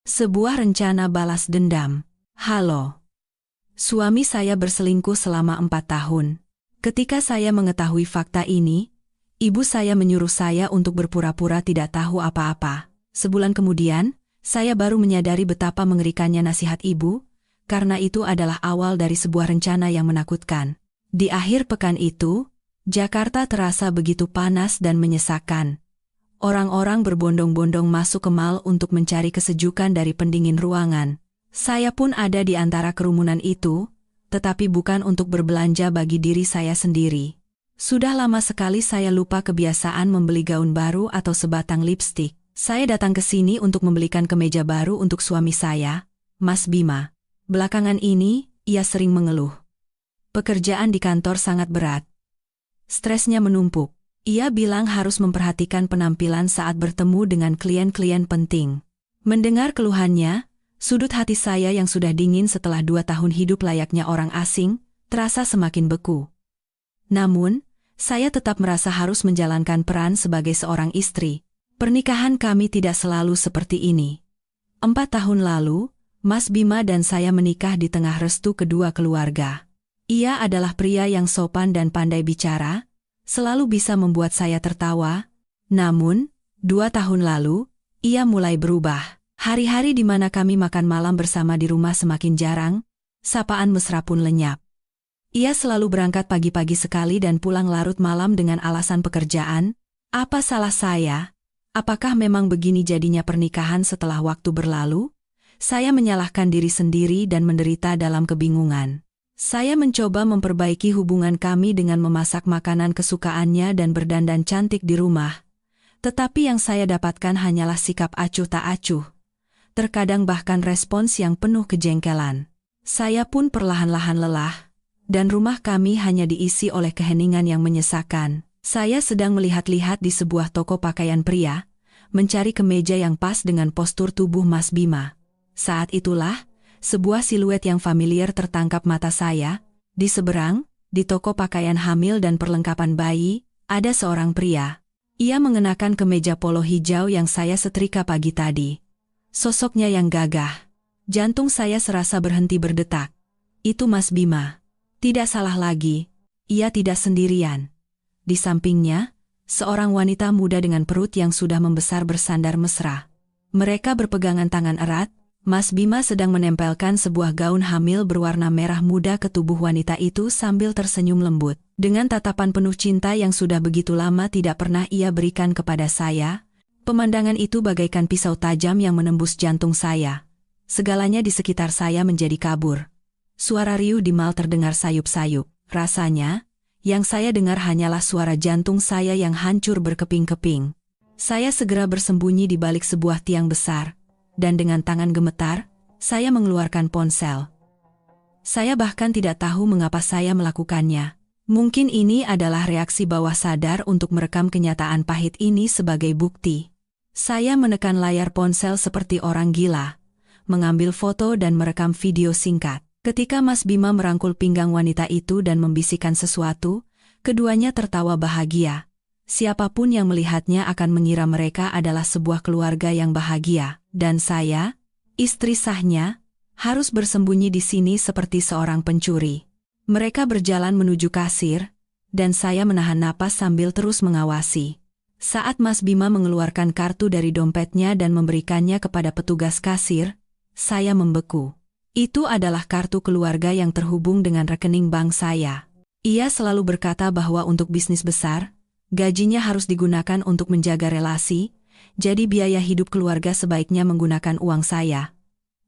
Sebuah rencana balas dendam. Halo. Suami saya berselingkuh selama 4 tahun. Ketika saya mengetahui fakta ini, ibu saya menyuruh saya untuk berpura-pura tidak tahu apa-apa. Sebulan kemudian, saya baru menyadari betapa mengerikannya nasihat ibu, karena itu adalah awal dari sebuah rencana yang menakutkan. Di akhir pekan itu, Jakarta terasa begitu panas dan menyesakkan. Orang-orang berbondong-bondong masuk ke mal untuk mencari kesejukan dari pendingin ruangan. Saya pun ada di antara kerumunan itu, tetapi bukan untuk berbelanja bagi diri saya sendiri. Sudah lama sekali saya lupa kebiasaan membeli gaun baru atau sebatang lipstik. Saya datang ke sini untuk membelikan kemeja baru untuk suami saya, Mas Bima. Belakangan ini, ia sering mengeluh. Pekerjaan di kantor sangat berat. Stresnya menumpuk. Ia bilang harus memperhatikan penampilan saat bertemu dengan klien-klien penting. Mendengar keluhannya, sudut hati saya yang sudah dingin setelah 2 tahun hidup layaknya orang asing, terasa semakin beku. Namun, saya tetap merasa harus menjalankan peran sebagai seorang istri. Pernikahan kami tidak selalu seperti ini. 4 tahun lalu, Mas Bima dan saya menikah di tengah restu kedua keluarga. Ia adalah pria yang sopan dan pandai bicara, selalu bisa membuat saya tertawa. Namun, 2 tahun lalu, ia mulai berubah. Hari-hari di mana kami makan malam bersama di rumah semakin jarang, sapaan mesra pun lenyap. Ia selalu berangkat pagi-pagi sekali dan pulang larut malam dengan alasan pekerjaan. Apa salah saya? Apakah memang begini jadinya pernikahan setelah waktu berlalu? Saya menyalahkan diri sendiri dan menderita dalam kebingungan. Saya mencoba memperbaiki hubungan kami dengan memasak makanan kesukaannya dan berdandan cantik di rumah. Tetapi yang saya dapatkan hanyalah sikap acuh tak acuh. Terkadang bahkan respons yang penuh kejengkelan. Saya pun perlahan-lahan lelah, dan rumah kami hanya diisi oleh keheningan yang menyesakan. Saya sedang melihat-lihat di sebuah toko pakaian pria, mencari kemeja yang pas dengan postur tubuh Mas Bima. Saat itulah, sebuah siluet yang familiar tertangkap mata saya. Di seberang, di toko pakaian hamil dan perlengkapan bayi, ada seorang pria. Ia mengenakan kemeja polo hijau yang saya setrika pagi tadi. Sosoknya yang gagah. Jantung saya serasa berhenti berdetak. Itu Mas Bima. Tidak salah lagi, ia tidak sendirian. Di sampingnya, seorang wanita muda dengan perut yang sudah membesar bersandar mesra. Mereka berpegangan tangan erat. Mas Bima sedang menempelkan sebuah gaun hamil berwarna merah muda ke tubuh wanita itu sambil tersenyum lembut. Dengan tatapan penuh cinta yang sudah begitu lama tidak pernah ia berikan kepada saya, pemandangan itu bagaikan pisau tajam yang menembus jantung saya. Segalanya di sekitar saya menjadi kabur. Suara riuh di mal terdengar sayup-sayup. Rasanya, yang saya dengar hanyalah suara jantung saya yang hancur berkeping-keping. Saya segera bersembunyi di balik sebuah tiang besar. Dan dengan tangan gemetar, saya mengeluarkan ponsel. Saya bahkan tidak tahu mengapa saya melakukannya. Mungkin ini adalah reaksi bawah sadar untuk merekam kenyataan pahit ini sebagai bukti. Saya menekan layar ponsel seperti orang gila, mengambil foto dan merekam video singkat. Ketika Mas Bima merangkul pinggang wanita itu dan membisikkan sesuatu, keduanya tertawa bahagia. Siapapun yang melihatnya akan mengira mereka adalah sebuah keluarga yang bahagia. Dan saya, istri sahnya, harus bersembunyi di sini seperti seorang pencuri. Mereka berjalan menuju kasir, dan saya menahan napas sambil terus mengawasi. Saat Mas Bima mengeluarkan kartu dari dompetnya dan memberikannya kepada petugas kasir, saya membeku. Itu adalah kartu keluarga yang terhubung dengan rekening bank saya. Ia selalu berkata bahwa untuk bisnis besar, gajinya harus digunakan untuk menjaga relasi, jadi biaya hidup keluarga sebaiknya menggunakan uang saya.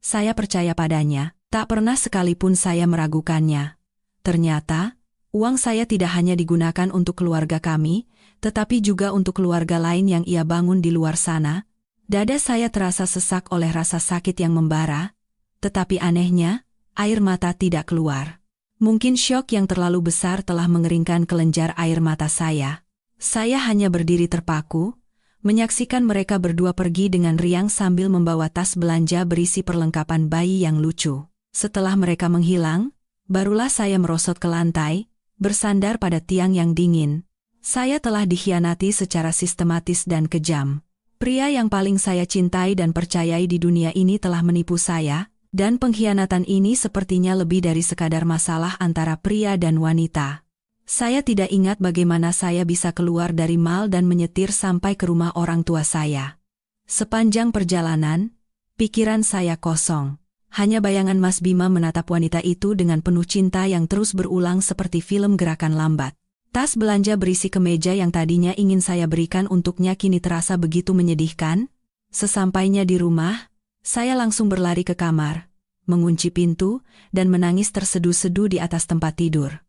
Saya percaya padanya, tak pernah sekalipun saya meragukannya. Ternyata, uang saya tidak hanya digunakan untuk keluarga kami, tetapi juga untuk keluarga lain yang ia bangun di luar sana. Dada saya terasa sesak oleh rasa sakit yang membara, tetapi anehnya, air mata tidak keluar. Mungkin syok yang terlalu besar telah mengeringkan kelenjar air mata saya. Saya hanya berdiri terpaku, menyaksikan mereka berdua pergi dengan riang sambil membawa tas belanja berisi perlengkapan bayi yang lucu. Setelah mereka menghilang, barulah saya merosot ke lantai, bersandar pada tiang yang dingin. Saya telah dikhianati secara sistematis dan kejam. Pria yang paling saya cintai dan percayai di dunia ini telah menipu saya, dan pengkhianatan ini sepertinya lebih dari sekadar masalah antara pria dan wanita. Saya tidak ingat bagaimana saya bisa keluar dari mal dan menyetir sampai ke rumah orang tua saya. Sepanjang perjalanan, pikiran saya kosong. Hanya bayangan Mas Bima menatap wanita itu dengan penuh cinta yang terus berulang seperti film gerakan lambat. Tas belanja berisi kemeja yang tadinya ingin saya berikan untuknya kini terasa begitu menyedihkan. Sesampainya di rumah, saya langsung berlari ke kamar, mengunci pintu, dan menangis terseduh-seduh di atas tempat tidur.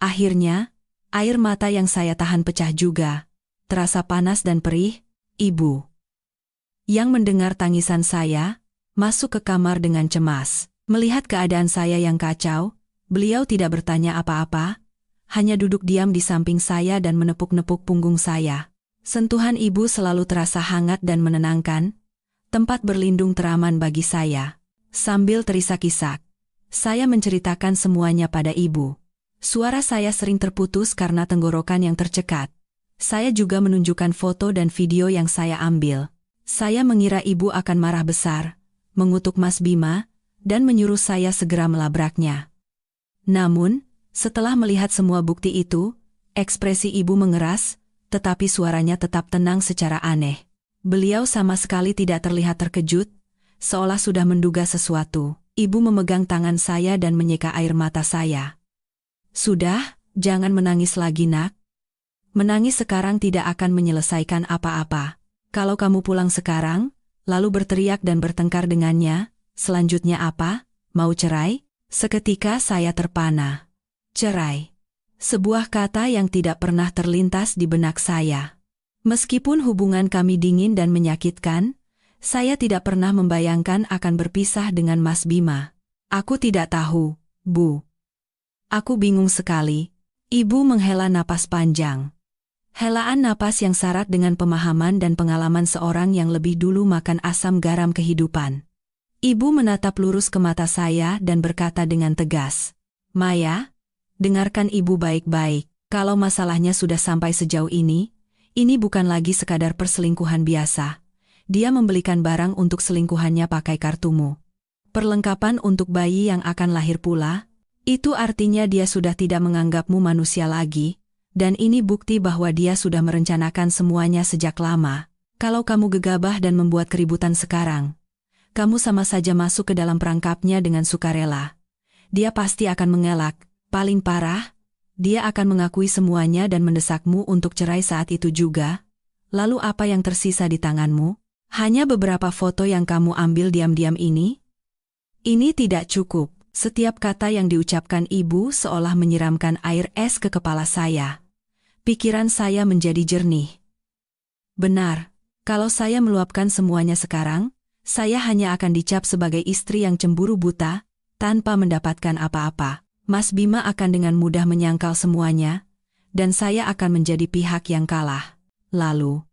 Akhirnya, air mata yang saya tahan pecah juga. Terasa panas dan perih. Ibu, yang mendengar tangisan saya, masuk ke kamar dengan cemas. Melihat keadaan saya yang kacau, beliau tidak bertanya apa-apa, hanya duduk diam di samping saya dan menepuk-nepuk punggung saya. Sentuhan ibu selalu terasa hangat dan menenangkan, tempat berlindung teraman bagi saya. Sambil terisak-isak, saya menceritakan semuanya pada ibu. Suara saya sering terputus karena tenggorokan yang tercekat. Saya juga menunjukkan foto dan video yang saya ambil. Saya mengira ibu akan marah besar, mengutuk Mas Bima, dan menyuruh saya segera melabraknya. Namun, setelah melihat semua bukti itu, ekspresi ibu mengeras, tetapi suaranya tetap tenang secara aneh. Beliau sama sekali tidak terlihat terkejut, seolah sudah menduga sesuatu. Ibu memegang tangan saya dan menyeka air mata saya. Sudah, jangan menangis lagi nak. Menangis sekarang tidak akan menyelesaikan apa-apa. Kalau kamu pulang sekarang, lalu berteriak dan bertengkar dengannya, selanjutnya apa? Mau cerai? Seketika saya terpana. Cerai. Sebuah kata yang tidak pernah terlintas di benak saya. Meskipun hubungan kami dingin dan menyakitkan, saya tidak pernah membayangkan akan berpisah dengan Mas Bima. Aku tidak tahu, Bu. Aku bingung sekali. Ibu menghela napas panjang. Helaan napas yang syarat dengan pemahaman dan pengalaman seorang yang lebih dulu makan asam garam kehidupan. Ibu menatap lurus ke mata saya dan berkata dengan tegas, "Maya, dengarkan ibu baik-baik, kalau masalahnya sudah sampai sejauh ini bukan lagi sekadar perselingkuhan biasa. Dia membelikan barang untuk selingkuhannya pakai kartumu. Perlengkapan untuk bayi yang akan lahir pula, itu artinya dia sudah tidak menganggapmu manusia lagi, dan ini bukti bahwa dia sudah merencanakan semuanya sejak lama. Kalau kamu gegabah dan membuat keributan sekarang, kamu sama saja masuk ke dalam perangkapnya dengan sukarela. Dia pasti akan mengelak. Paling parah, dia akan mengakui semuanya dan mendesakmu untuk cerai saat itu juga. Lalu apa yang tersisa di tanganmu? Hanya beberapa foto yang kamu ambil diam-diam ini? Ini tidak cukup." Setiap kata yang diucapkan ibu seolah menyiramkan air es ke kepala saya. Pikiran saya menjadi jernih. Benar, kalau saya meluapkan semuanya sekarang, saya hanya akan dicap sebagai istri yang cemburu buta, tanpa mendapatkan apa-apa. Mas Bima akan dengan mudah menyangkal semuanya, dan saya akan menjadi pihak yang kalah. Lalu,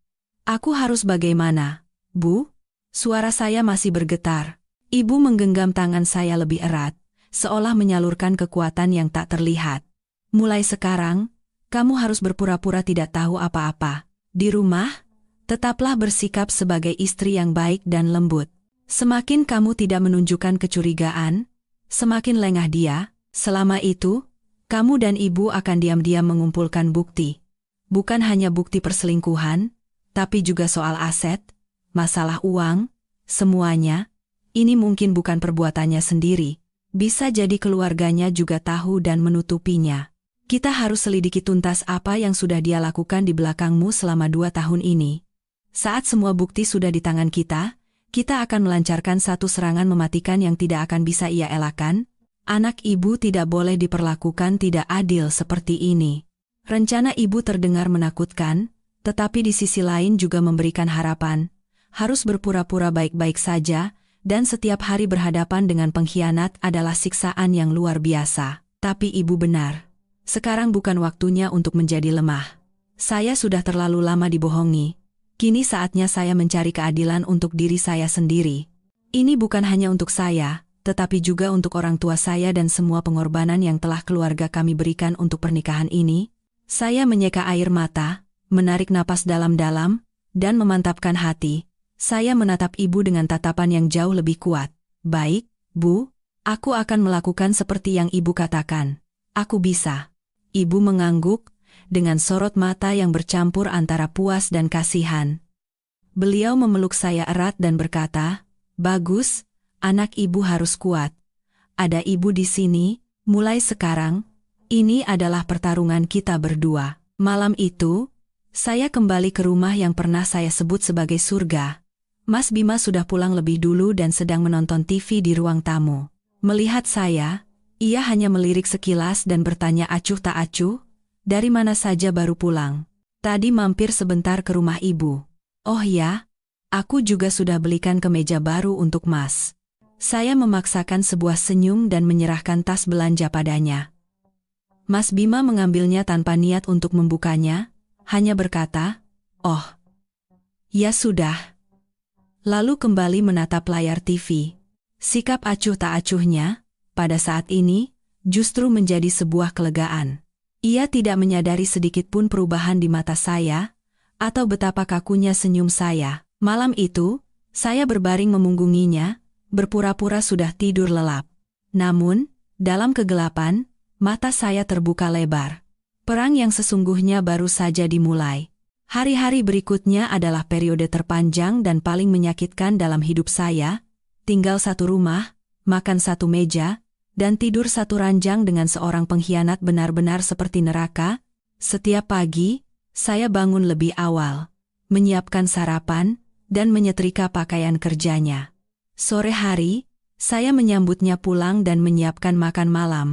aku harus bagaimana, Bu? Suara saya masih bergetar. Ibu menggenggam tangan saya lebih erat, seolah menyalurkan kekuatan yang tak terlihat. Mulai sekarang, kamu harus berpura-pura tidak tahu apa-apa. Di rumah, tetaplah bersikap sebagai istri yang baik dan lembut. Semakin kamu tidak menunjukkan kecurigaan, semakin lengah dia. Selama itu, kamu dan ibu akan diam-diam mengumpulkan bukti. Bukan hanya bukti perselingkuhan, tapi juga soal aset, masalah uang, semuanya. Ini mungkin bukan perbuatannya sendiri. Bisa jadi keluarganya juga tahu dan menutupinya. Kita harus selidiki tuntas apa yang sudah dia lakukan di belakangmu selama 2 tahun ini. Saat semua bukti sudah di tangan kita akan melancarkan satu serangan mematikan yang tidak akan bisa ia elakkan. Anak ibu tidak boleh diperlakukan tidak adil seperti ini. Rencana ibu terdengar menakutkan, tetapi di sisi lain juga memberikan harapan. Harus berpura-pura baik-baik saja, dan setiap hari berhadapan dengan pengkhianat adalah siksaan yang luar biasa. Tapi ibu benar. Sekarang bukan waktunya untuk menjadi lemah. Saya sudah terlalu lama dibohongi. Kini saatnya saya mencari keadilan untuk diri saya sendiri. Ini bukan hanya untuk saya, tetapi juga untuk orang tua saya dan semua pengorbanan yang telah keluarga kami berikan untuk pernikahan ini. Saya menyeka air mata, menarik napas dalam-dalam, dan memantapkan hati, saya menatap ibu dengan tatapan yang jauh lebih kuat. Baik, Bu, aku akan melakukan seperti yang ibu katakan. Aku bisa. Ibu mengangguk, dengan sorot mata yang bercampur antara puas dan kasihan. Beliau memeluk saya erat dan berkata, "Bagus, anak ibu harus kuat. Ada ibu di sini, mulai sekarang, ini adalah pertarungan kita berdua." Malam itu, saya kembali ke rumah yang pernah saya sebut sebagai surga. Mas Bima sudah pulang lebih dulu dan sedang menonton TV di ruang tamu. Melihat saya, ia hanya melirik sekilas dan bertanya acuh tak acuh, "Dari mana saja baru pulang?" "Tadi mampir sebentar ke rumah ibu." "Oh ya, aku juga sudah belikan kemeja baru untuk Mas." Saya memaksakan sebuah senyum dan menyerahkan tas belanja padanya. Mas Bima mengambilnya tanpa niat untuk membukanya, hanya berkata, "Oh, ya sudah." Lalu kembali menatap layar TV. Sikap acuh tak acuhnya, pada saat ini, justru menjadi sebuah kelegaan. Ia tidak menyadari sedikit pun perubahan di mata saya, atau betapa kakunya senyum saya. Malam itu, saya berbaring memunggunginya, berpura-pura sudah tidur lelap. Namun, dalam kegelapan, mata saya terbuka lebar. Perang yang sesungguhnya baru saja dimulai. Hari-hari berikutnya adalah periode terpanjang dan paling menyakitkan dalam hidup saya. Tinggal satu rumah, makan satu meja, dan tidur satu ranjang dengan seorang pengkhianat benar-benar seperti neraka. Setiap pagi, saya bangun lebih awal, menyiapkan sarapan, dan menyetrika pakaian kerjanya. Sore hari, saya menyambutnya pulang dan menyiapkan makan malam.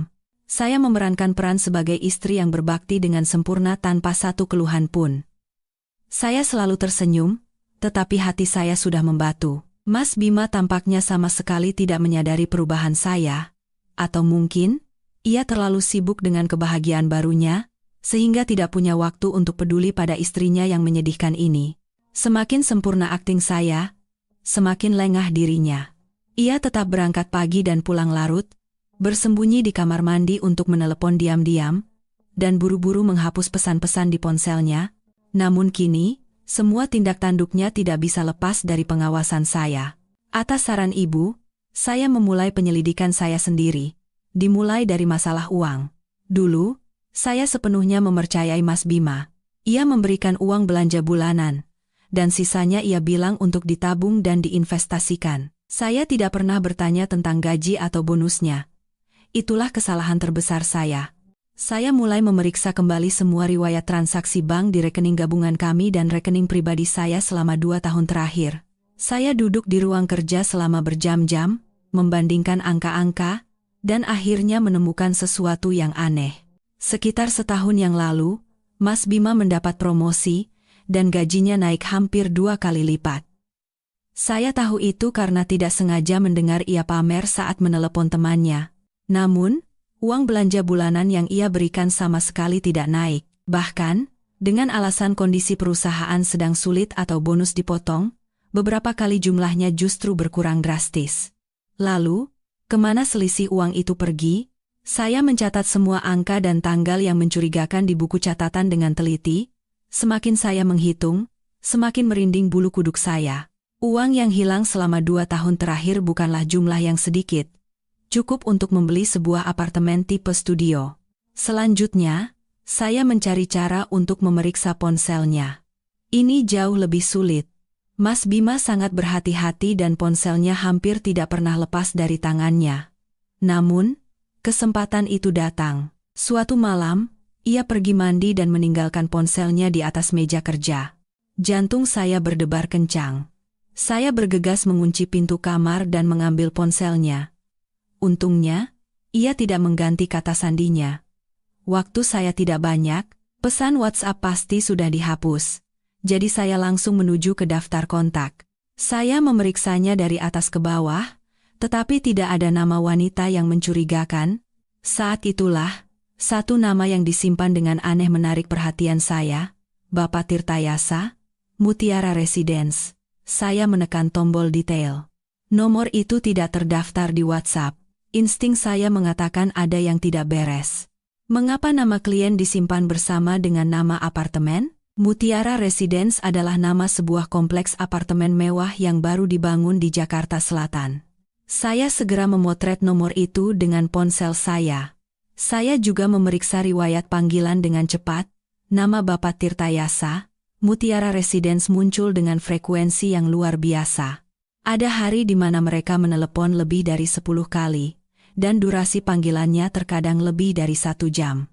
Saya memerankan peran sebagai istri yang berbakti dengan sempurna tanpa satu keluhan pun. Saya selalu tersenyum, tetapi hati saya sudah membatu. Mas Bima tampaknya sama sekali tidak menyadari perubahan saya, atau mungkin, ia terlalu sibuk dengan kebahagiaan barunya, sehingga tidak punya waktu untuk peduli pada istrinya yang menyedihkan ini. Semakin sempurna akting saya, semakin lengah dirinya. Ia tetap berangkat pagi dan pulang larut, bersembunyi di kamar mandi untuk menelepon diam-diam, dan buru-buru menghapus pesan-pesan di ponselnya. Namun kini, semua tindak tanduknya tidak bisa lepas dari pengawasan saya. Atas saran ibu, saya memulai penyelidikan saya sendiri, dimulai dari masalah uang. Dulu, saya sepenuhnya mempercayai Mas Bima. Ia memberikan uang belanja bulanan, dan sisanya ia bilang untuk ditabung dan diinvestasikan. Saya tidak pernah bertanya tentang gaji atau bonusnya. Itulah kesalahan terbesar saya. Saya mulai memeriksa kembali semua riwayat transaksi bank di rekening gabungan kami dan rekening pribadi saya selama 2 tahun terakhir. Saya duduk di ruang kerja selama berjam-jam, membandingkan angka-angka, dan akhirnya menemukan sesuatu yang aneh. Sekitar setahun yang lalu, Mas Bima mendapat promosi, dan gajinya naik hampir 2 kali lipat. Saya tahu itu karena tidak sengaja mendengar ia pamer saat menelepon temannya. Namun, uang belanja bulanan yang ia berikan sama sekali tidak naik. Bahkan, dengan alasan kondisi perusahaan sedang sulit atau bonus dipotong, beberapa kali jumlahnya justru berkurang drastis. Lalu, kemana selisih uang itu pergi? Saya mencatat semua angka dan tanggal yang mencurigakan di buku catatan dengan teliti. Semakin saya menghitung, semakin merinding bulu kuduk saya. Uang yang hilang selama 2 tahun terakhir bukanlah jumlah yang sedikit. Cukup untuk membeli sebuah apartemen tipe studio. Selanjutnya, saya mencari cara untuk memeriksa ponselnya. Ini jauh lebih sulit. Mas Bima sangat berhati-hati dan ponselnya hampir tidak pernah lepas dari tangannya. Namun, kesempatan itu datang. Suatu malam, ia pergi mandi dan meninggalkan ponselnya di atas meja kerja. Jantung saya berdebar kencang. Saya bergegas mengunci pintu kamar dan mengambil ponselnya. Untungnya, ia tidak mengganti kata sandinya. Waktu saya tidak banyak, pesan WhatsApp pasti sudah dihapus. Jadi saya langsung menuju ke daftar kontak. Saya memeriksanya dari atas ke bawah, tetapi tidak ada nama wanita yang mencurigakan. Saat itulah, satu nama yang disimpan dengan aneh menarik perhatian saya, Bapak Tirtayasa, Mutiara Residence. Saya menekan tombol detail. Nomor itu tidak terdaftar di WhatsApp. Insting saya mengatakan ada yang tidak beres. Mengapa nama klien disimpan bersama dengan nama apartemen? Mutiara Residence adalah nama sebuah kompleks apartemen mewah yang baru dibangun di Jakarta Selatan. Saya segera memotret nomor itu dengan ponsel saya. Saya juga memeriksa riwayat panggilan dengan cepat. Nama Bapak Tirtayasa, Mutiara Residence muncul dengan frekuensi yang luar biasa. Ada hari di mana mereka menelepon lebih dari 10 kali, dan durasi panggilannya terkadang lebih dari 1 jam.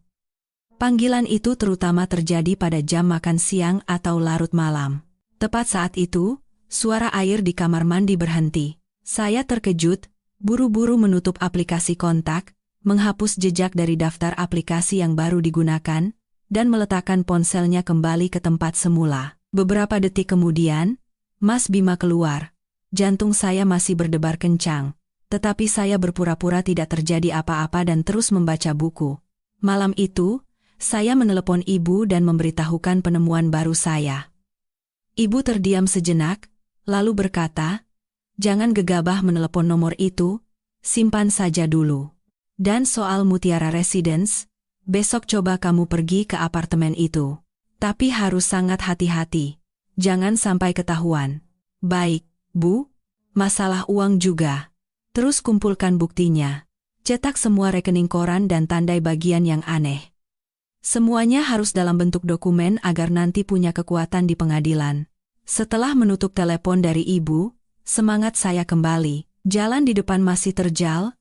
Panggilan itu terutama terjadi pada jam makan siang atau larut malam. Tepat saat itu, suara air di kamar mandi berhenti. Saya terkejut, buru-buru menutup aplikasi kontak, menghapus jejak dari daftar aplikasi yang baru digunakan, dan meletakkan ponselnya kembali ke tempat semula. Beberapa detik kemudian, Mas Bima keluar. Jantung saya masih berdebar kencang, tetapi saya berpura-pura tidak terjadi apa-apa dan terus membaca buku. Malam itu, saya menelepon ibu dan memberitahukan penemuan baru saya. Ibu terdiam sejenak, lalu berkata, "Jangan gegabah menelepon nomor itu, simpan saja dulu. Dan soal Mutiara Residence, besok coba kamu pergi ke apartemen itu. Tapi harus sangat hati-hati, jangan sampai ketahuan." "Baik, Bu. Masalah uang juga. Terus kumpulkan buktinya. Cetak semua rekening koran dan tandai bagian yang aneh. Semuanya harus dalam bentuk dokumen agar nanti punya kekuatan di pengadilan." Setelah menutup telepon dari ibu, semangat saya kembali. Jalan di depan masih terjal,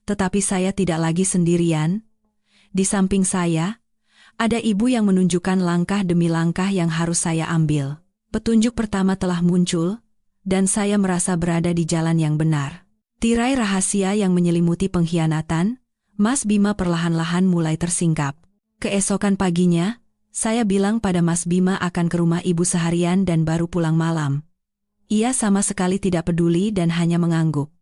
tetapi saya tidak lagi sendirian. Di samping saya, ada ibu yang menunjukkan langkah demi langkah yang harus saya ambil. Petunjuk pertama telah muncul, dan saya merasa berada di jalan yang benar. Tirai rahasia yang menyelimuti pengkhianatan, Mas Bima perlahan-lahan mulai tersingkap. Keesokan paginya, saya bilang pada Mas Bima akan ke rumah ibu seharian dan baru pulang malam. Ia sama sekali tidak peduli dan hanya mengangguk.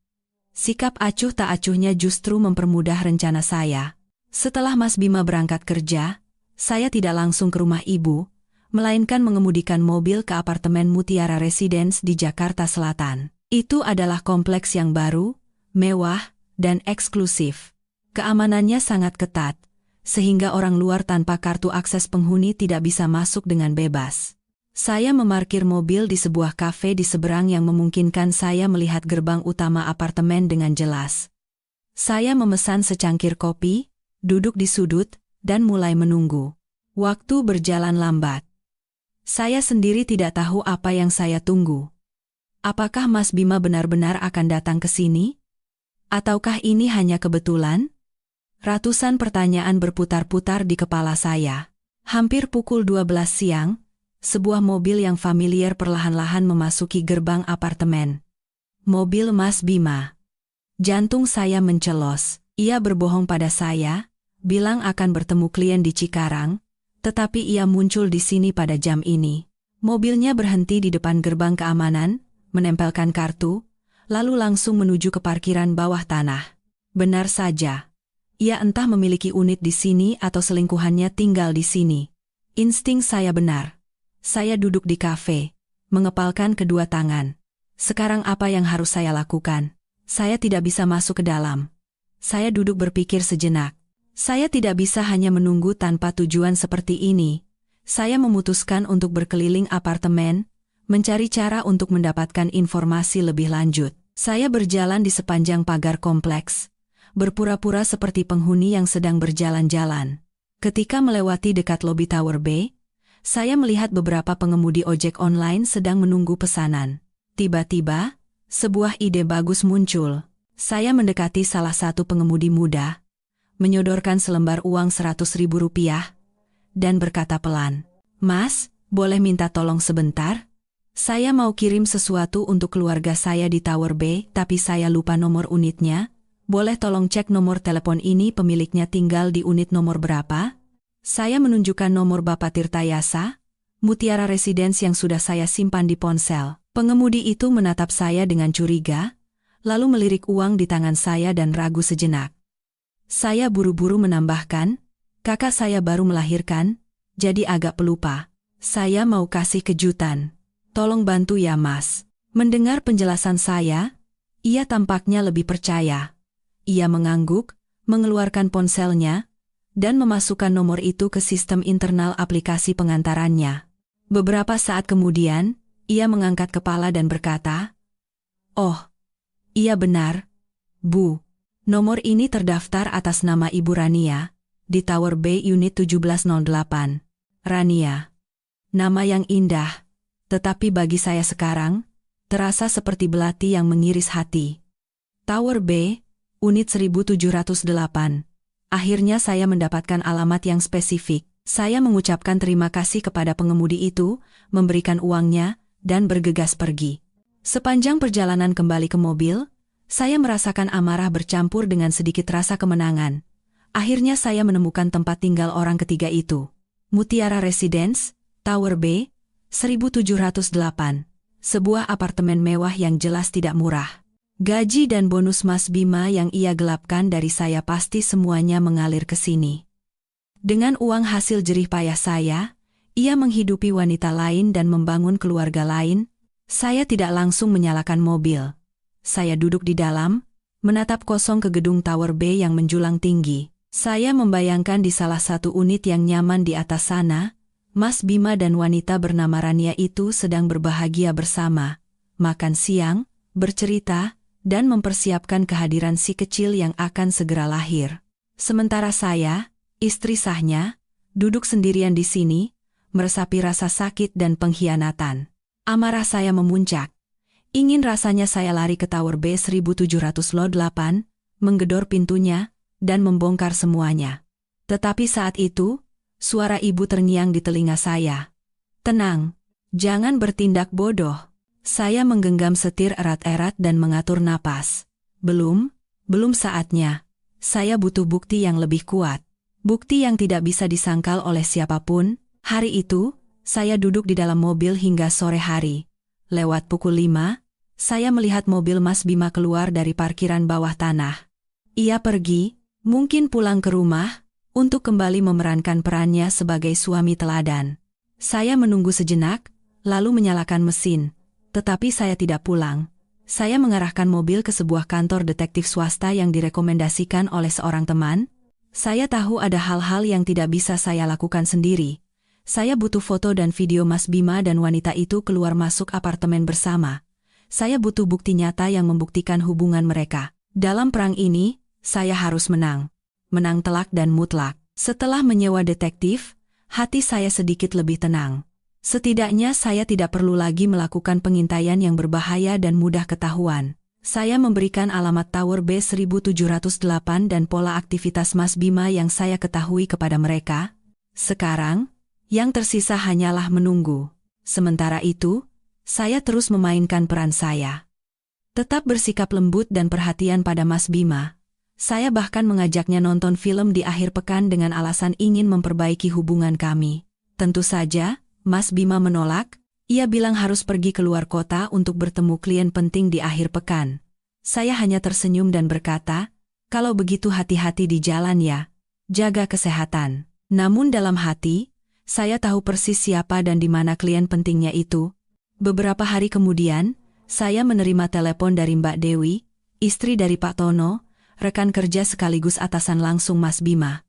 Sikap acuh tak acuhnya justru mempermudah rencana saya. Setelah Mas Bima berangkat kerja, saya tidak langsung ke rumah ibu, melainkan mengemudikan mobil ke apartemen Mutiara Residence di Jakarta Selatan. Itu adalah kompleks yang baru, mewah, dan eksklusif. Keamanannya sangat ketat, sehingga orang luar tanpa kartu akses penghuni tidak bisa masuk dengan bebas. Saya memarkir mobil di sebuah kafe di seberang yang memungkinkan saya melihat gerbang utama apartemen dengan jelas. Saya memesan secangkir kopi, duduk di sudut, dan mulai menunggu. Waktu berjalan lambat. Saya sendiri tidak tahu apa yang saya tunggu. Apakah Mas Bima benar-benar akan datang ke sini? Ataukah ini hanya kebetulan? Ratusan pertanyaan berputar-putar di kepala saya. Hampir pukul 12 siang, sebuah mobil yang familiar perlahan-lahan memasuki gerbang apartemen. Mobil Mas Bima. Jantung saya mencelos. Ia berbohong pada saya, bilang akan bertemu klien di Cikarang, tetapi ia muncul di sini pada jam ini. Mobilnya berhenti di depan gerbang keamanan, menempelkan kartu, lalu langsung menuju ke parkiran bawah tanah. Benar saja. Ia entah memiliki unit di sini atau selingkuhannya tinggal di sini. Insting saya benar. Saya duduk di kafe, mengepalkan kedua tangan. Sekarang apa yang harus saya lakukan? Saya tidak bisa masuk ke dalam. Saya duduk berpikir sejenak. Saya tidak bisa hanya menunggu tanpa tujuan seperti ini. Saya memutuskan untuk berkeliling apartemen, mencari cara untuk mendapatkan informasi lebih lanjut. Saya berjalan di sepanjang pagar kompleks, berpura-pura seperti penghuni yang sedang berjalan-jalan. Ketika melewati dekat lobi Tower B, saya melihat beberapa pengemudi ojek online sedang menunggu pesanan. Tiba-tiba, sebuah ide bagus muncul. Saya mendekati salah satu pengemudi muda, menyodorkan selembar uang Rp100.000, dan berkata pelan, "Mas, boleh minta tolong sebentar? Saya mau kirim sesuatu untuk keluarga saya di Tower B, tapi saya lupa nomor unitnya. Boleh tolong cek nomor telepon ini pemiliknya tinggal di unit nomor berapa?" Saya menunjukkan nomor Bapak Tirtayasa, Mutiara Residence yang sudah saya simpan di ponsel. Pengemudi itu menatap saya dengan curiga, lalu melirik uang di tangan saya dan ragu sejenak. Saya buru-buru menambahkan, "Kakak saya baru melahirkan, jadi agak pelupa. Saya mau kasih kejutan. Tolong bantu ya Mas." Mendengar penjelasan saya, ia tampaknya lebih percaya. Ia mengangguk, mengeluarkan ponselnya, dan memasukkan nomor itu ke sistem internal aplikasi pengantarannya. Beberapa saat kemudian, ia mengangkat kepala dan berkata, "Oh, iya benar, Bu. Nomor ini terdaftar atas nama Ibu Rania, di Tower B Unit 1708. Rania. Nama yang indah, tetapi bagi saya sekarang, terasa seperti belati yang mengiris hati. Tower B, Unit 1708. Akhirnya saya mendapatkan alamat yang spesifik. Saya mengucapkan terima kasih kepada pengemudi itu, memberikan uangnya, dan bergegas pergi. Sepanjang perjalanan kembali ke mobil, saya merasakan amarah bercampur dengan sedikit rasa kemenangan. Akhirnya saya menemukan tempat tinggal orang ketiga itu. Mutiara Residence, Tower B, 1708. Sebuah apartemen mewah yang jelas tidak murah. Gaji dan bonus Mas Bima yang ia gelapkan dari saya pasti semuanya mengalir ke sini. Dengan uang hasil jerih payah saya, ia menghidupi wanita lain dan membangun keluarga lain. Saya tidak langsung menyalakan mobil. Saya duduk di dalam, menatap kosong ke gedung Tower B yang menjulang tinggi. Saya membayangkan di salah satu unit yang nyaman di atas sana, Mas Bima dan wanita bernama Rania itu sedang berbahagia bersama, makan siang, bercerita, dan mempersiapkan kehadiran si kecil yang akan segera lahir. Sementara saya, istri sahnya, duduk sendirian di sini, meresapi rasa sakit dan pengkhianatan. Amarah saya memuncak. Ingin rasanya saya lari ke Tower B 1708, menggedor pintunya, dan membongkar semuanya. Tetapi saat itu, suara ibu terngiang di telinga saya. "Tenang, jangan bertindak bodoh." Saya menggenggam setir erat-erat dan mengatur napas. Belum saatnya. Saya butuh bukti yang lebih kuat. Bukti yang tidak bisa disangkal oleh siapapun. Hari itu, saya duduk di dalam mobil hingga sore hari. Lewat pukul 5, saya melihat mobil Mas Bima keluar dari parkiran bawah tanah. Ia pergi, mungkin pulang ke rumah, untuk kembali memerankan perannya sebagai suami teladan. Saya menunggu sejenak, lalu menyalakan mesin. Tetapi saya tidak pulang. Saya mengarahkan mobil ke sebuah kantor detektif swasta yang direkomendasikan oleh seorang teman. Saya tahu ada hal-hal yang tidak bisa saya lakukan sendiri. Saya butuh foto dan video Mas Bima dan wanita itu keluar masuk apartemen bersama. Saya butuh bukti nyata yang membuktikan hubungan mereka. Dalam perang ini, saya harus menang. Menang telak dan mutlak. Setelah menyewa detektif, hati saya sedikit lebih tenang. Setidaknya saya tidak perlu lagi melakukan pengintaian yang berbahaya dan mudah ketahuan. Saya memberikan alamat Tower B 1708 dan pola aktivitas Mas Bima yang saya ketahui kepada mereka. Sekarang, yang tersisa hanyalah menunggu. Sementara itu, saya terus memainkan peran saya. Tetap bersikap lembut dan perhatian pada Mas Bima. Saya bahkan mengajaknya nonton film di akhir pekan dengan alasan ingin memperbaiki hubungan kami. Tentu saja, Mas Bima menolak. Ia bilang harus pergi keluar kota untuk bertemu klien penting di akhir pekan. Saya hanya tersenyum dan berkata, "Kalau begitu hati-hati di jalan ya. Jaga kesehatan." Namun dalam hati, saya tahu persis siapa dan di mana klien pentingnya itu. Beberapa hari kemudian, saya menerima telepon dari Mbak Dewi, istri dari Pak Tono, rekan kerja sekaligus atasan langsung Mas Bima.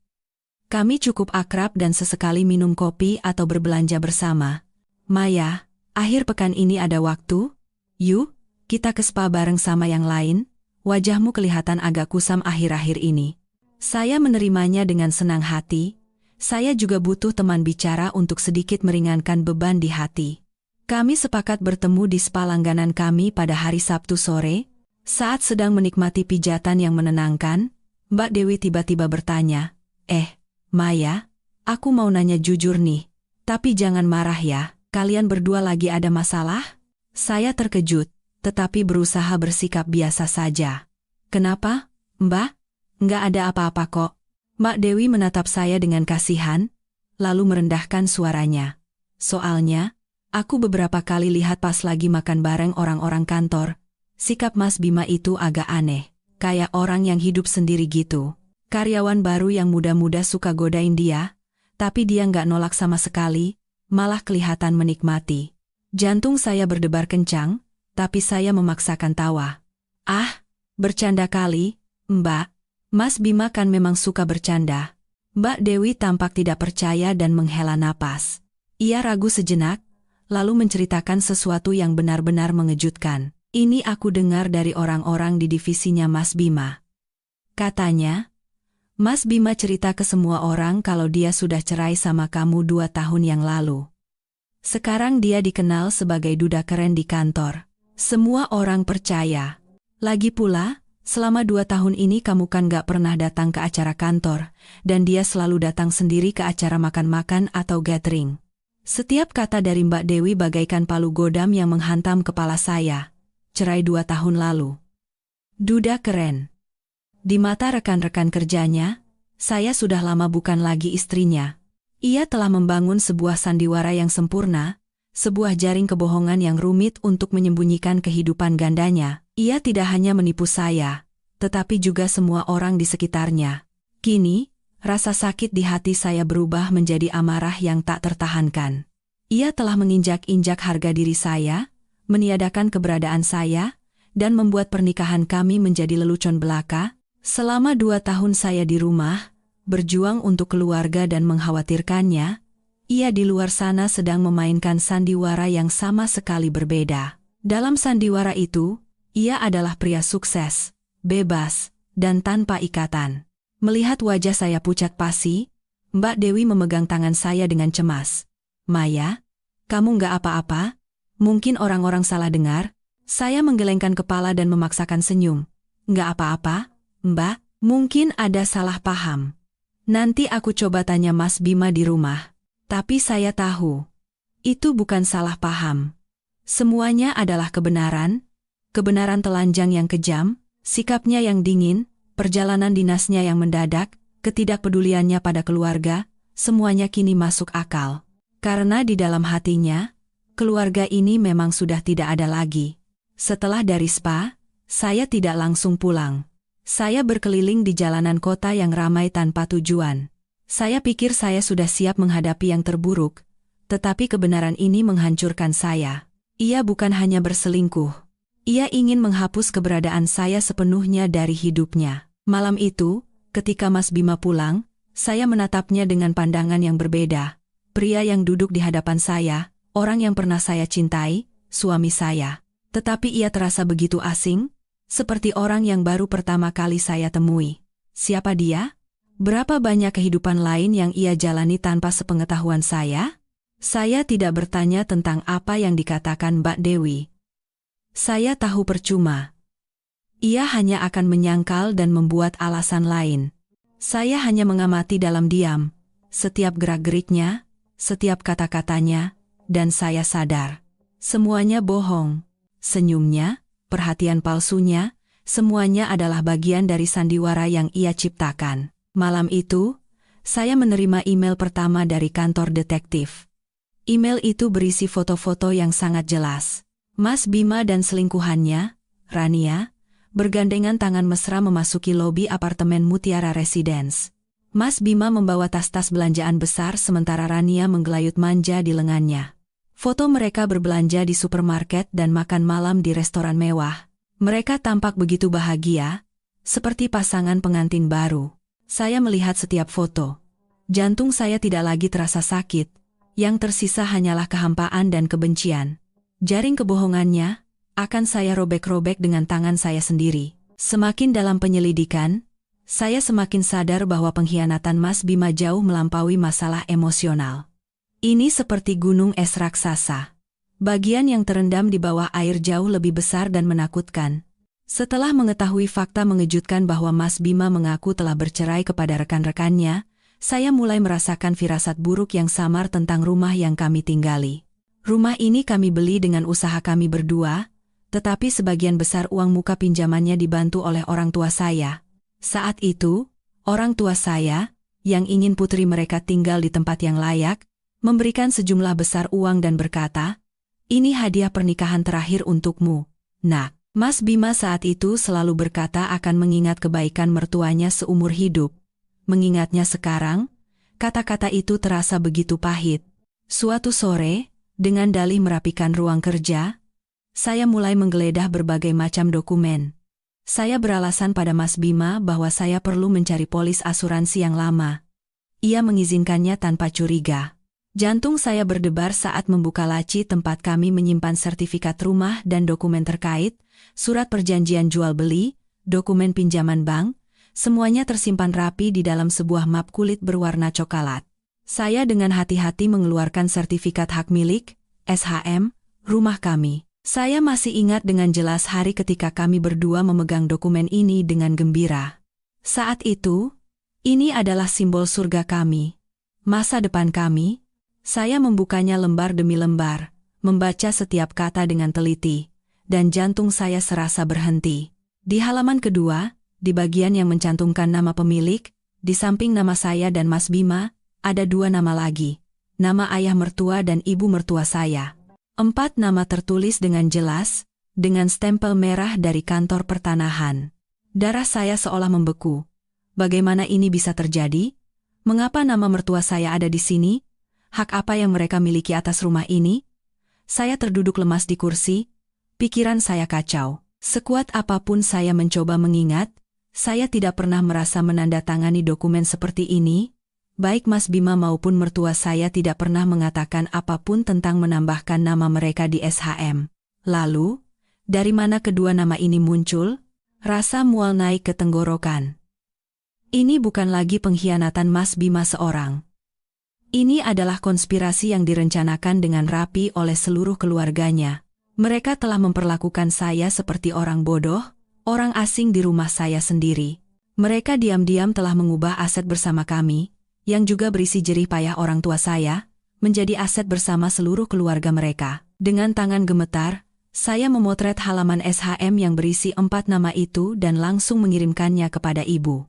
Kami cukup akrab dan sesekali minum kopi atau berbelanja bersama. "Maya, akhir pekan ini ada waktu? Yuk, kita ke spa bareng sama yang lain. Wajahmu kelihatan agak kusam akhir-akhir ini." Saya menerimanya dengan senang hati. Saya juga butuh teman bicara untuk sedikit meringankan beban di hati. Kami sepakat bertemu di spa langganan kami pada hari Sabtu sore. Saat sedang menikmati pijatan yang menenangkan, Mbak Dewi tiba-tiba bertanya, Maya, aku mau nanya jujur nih, tapi jangan marah ya. Kalian berdua lagi ada masalah?" Saya terkejut, tetapi berusaha bersikap biasa saja. "Kenapa, Mbak?" "Nggak ada apa-apa kok." Mbak Dewi menatap saya dengan kasihan, lalu merendahkan suaranya. "Soalnya, aku beberapa kali lihat pas lagi makan bareng orang-orang kantor. Sikap Mas Bima itu agak aneh, kayak orang yang hidup sendiri gitu. Karyawan baru yang muda-muda suka godain dia, tapi dia nggak nolak sama sekali, malah kelihatan menikmati." Jantung saya berdebar kencang, tapi saya memaksakan tawa. "Ah, bercanda kali, Mbak. Mas Bima kan memang suka bercanda." Mbak Dewi tampak tidak percaya dan menghela napas. Ia ragu sejenak, lalu menceritakan sesuatu yang benar-benar mengejutkan. Ini aku dengar dari orang-orang di divisinya Mas Bima. Katanya, Mas Bima cerita ke semua orang kalau dia sudah cerai sama kamu 2 tahun yang lalu. Sekarang dia dikenal sebagai duda keren di kantor. Semua orang percaya. Lagi pula, selama 2 tahun ini kamu kan gak pernah datang ke acara kantor, dan dia selalu datang sendiri ke acara makan-makan atau gathering. Setiap kata dari Mbak Dewi bagaikan palu godam yang menghantam kepala saya. Cerai 2 tahun lalu. Duda keren. Di mata rekan-rekan kerjanya, saya sudah lama bukan lagi istrinya. Ia telah membangun sebuah sandiwara yang sempurna, sebuah jaring kebohongan yang rumit untuk menyembunyikan kehidupan gandanya. Ia tidak hanya menipu saya, tetapi juga semua orang di sekitarnya. Kini, rasa sakit di hati saya berubah menjadi amarah yang tak tertahankan. Ia telah menginjak-injak harga diri saya, meniadakan keberadaan saya, dan membuat pernikahan kami menjadi lelucon belaka. Selama 2 tahun saya di rumah, berjuang untuk keluarga dan mengkhawatirkannya, ia di luar sana sedang memainkan sandiwara yang sama sekali berbeda. Dalam sandiwara itu, ia adalah pria sukses, bebas, dan tanpa ikatan. Melihat wajah saya pucat pasi, Mbak Dewi memegang tangan saya dengan cemas. Maya, kamu nggak apa-apa? Mungkin orang-orang salah dengar. Saya menggelengkan kepala dan memaksakan senyum. Nggak apa-apa, Mbak, mungkin ada salah paham. Nanti aku coba tanya Mas Bima di rumah. Tapi saya tahu, itu bukan salah paham. Semuanya adalah kebenaran telanjang yang kejam, sikapnya yang dingin, perjalanan dinasnya yang mendadak, ketidakpeduliannya pada keluarga, semuanya kini masuk akal. Karena di dalam hatinya, keluarga ini memang sudah tidak ada lagi. Setelah dari spa, saya tidak langsung pulang. Saya berkeliling di jalanan kota yang ramai tanpa tujuan. Saya pikir saya sudah siap menghadapi yang terburuk, tetapi kebenaran ini menghancurkan saya. Ia bukan hanya berselingkuh. Ia ingin menghapus keberadaan saya sepenuhnya dari hidupnya. Malam itu, ketika Mas Bima pulang, saya menatapnya dengan pandangan yang berbeda. Pria yang duduk di hadapan saya, orang yang pernah saya cintai, suami saya. Tetapi ia terasa begitu asing, seperti orang yang baru pertama kali saya temui. Siapa dia? Berapa banyak kehidupan lain yang ia jalani tanpa sepengetahuan saya? Saya tidak bertanya tentang apa yang dikatakan Mbak Dewi. Saya tahu percuma. Ia hanya akan menyangkal dan membuat alasan lain. Saya hanya mengamati dalam diam, setiap gerak-geriknya, setiap kata-katanya, dan saya sadar. Semuanya bohong. Senyumnya, perhatian palsunya, semuanya adalah bagian dari sandiwara yang ia ciptakan. Malam itu, saya menerima email pertama dari kantor detektif. Email itu berisi foto-foto yang sangat jelas. Mas Bima dan selingkuhannya, Rania, bergandengan tangan mesra memasuki lobi apartemen Mutiara Residence. Mas Bima membawa tas-tas belanjaan besar sementara Rania menggelayut manja di lengannya. Foto mereka berbelanja di supermarket dan makan malam di restoran mewah. Mereka tampak begitu bahagia, seperti pasangan pengantin baru. Saya melihat setiap foto. Jantung saya tidak lagi terasa sakit, yang tersisa hanyalah kehampaan dan kebencian. Jaring kebohongannya akan saya robek-robek dengan tangan saya sendiri. Semakin dalam penyelidikan, saya semakin sadar bahwa pengkhianatan Mas Bima jauh melampaui masalah emosional. Ini seperti gunung es raksasa. Bagian yang terendam di bawah air jauh lebih besar dan menakutkan. Setelah mengetahui fakta mengejutkan bahwa Mas Bima mengaku telah bercerai kepada rekan-rekannya, saya mulai merasakan firasat buruk yang samar tentang rumah yang kami tinggali. Rumah ini kami beli dengan usaha kami berdua, tetapi sebagian besar uang muka pinjamannya dibantu oleh orang tua saya. Saat itu, orang tua saya, yang ingin putri mereka tinggal di tempat yang layak, memberikan sejumlah besar uang dan berkata, "Ini hadiah pernikahan terakhir untukmu, Nak." Mas Bima saat itu selalu berkata akan mengingat kebaikan mertuanya seumur hidup. Mengingatnya sekarang, kata-kata itu terasa begitu pahit. Suatu sore, dengan dalih merapikan ruang kerja, saya mulai menggeledah berbagai macam dokumen. Saya beralasan pada Mas Bima bahwa saya perlu mencari polis asuransi yang lama. Ia mengizinkannya tanpa curiga. Jantung saya berdebar saat membuka laci tempat kami menyimpan sertifikat rumah dan dokumen terkait, surat perjanjian jual beli, dokumen pinjaman bank, semuanya tersimpan rapi di dalam sebuah map kulit berwarna coklat. Saya dengan hati-hati mengeluarkan sertifikat hak milik, SHM, rumah kami. Saya masih ingat dengan jelas hari ketika kami berdua memegang dokumen ini dengan gembira. Saat itu, ini adalah simbol surga kami. Masa depan kami. Saya membukanya lembar demi lembar, membaca setiap kata dengan teliti, dan jantung saya serasa berhenti. Di halaman kedua, di bagian yang mencantumkan nama pemilik, di samping nama saya dan Mas Bima, ada 2 nama lagi. Nama ayah mertua dan ibu mertua saya. 4 nama tertulis dengan jelas, dengan stempel merah dari kantor pertanahan. Darah saya seolah membeku. Bagaimana ini bisa terjadi? Mengapa nama mertua saya ada di sini? Hak apa yang mereka miliki atas rumah ini? Saya terduduk lemas di kursi, pikiran saya kacau. Sekuat apapun saya mencoba mengingat, saya tidak pernah merasa menandatangani dokumen seperti ini. Baik Mas Bima maupun mertua saya tidak pernah mengatakan apapun tentang menambahkan nama mereka di SHM. Lalu, dari mana kedua nama ini muncul? Rasa mual naik ke tenggorokan. Ini bukan lagi pengkhianatan Mas Bima seorang. Ini adalah konspirasi yang direncanakan dengan rapi oleh seluruh keluarganya. Mereka telah memperlakukan saya seperti orang bodoh, orang asing di rumah saya sendiri. Mereka diam-diam telah mengubah aset bersama kami, yang juga berisi jerih payah orang tua saya, menjadi aset bersama seluruh keluarga mereka. Dengan tangan gemetar, saya memotret halaman SHM yang berisi 4 nama itu dan langsung mengirimkannya kepada ibu.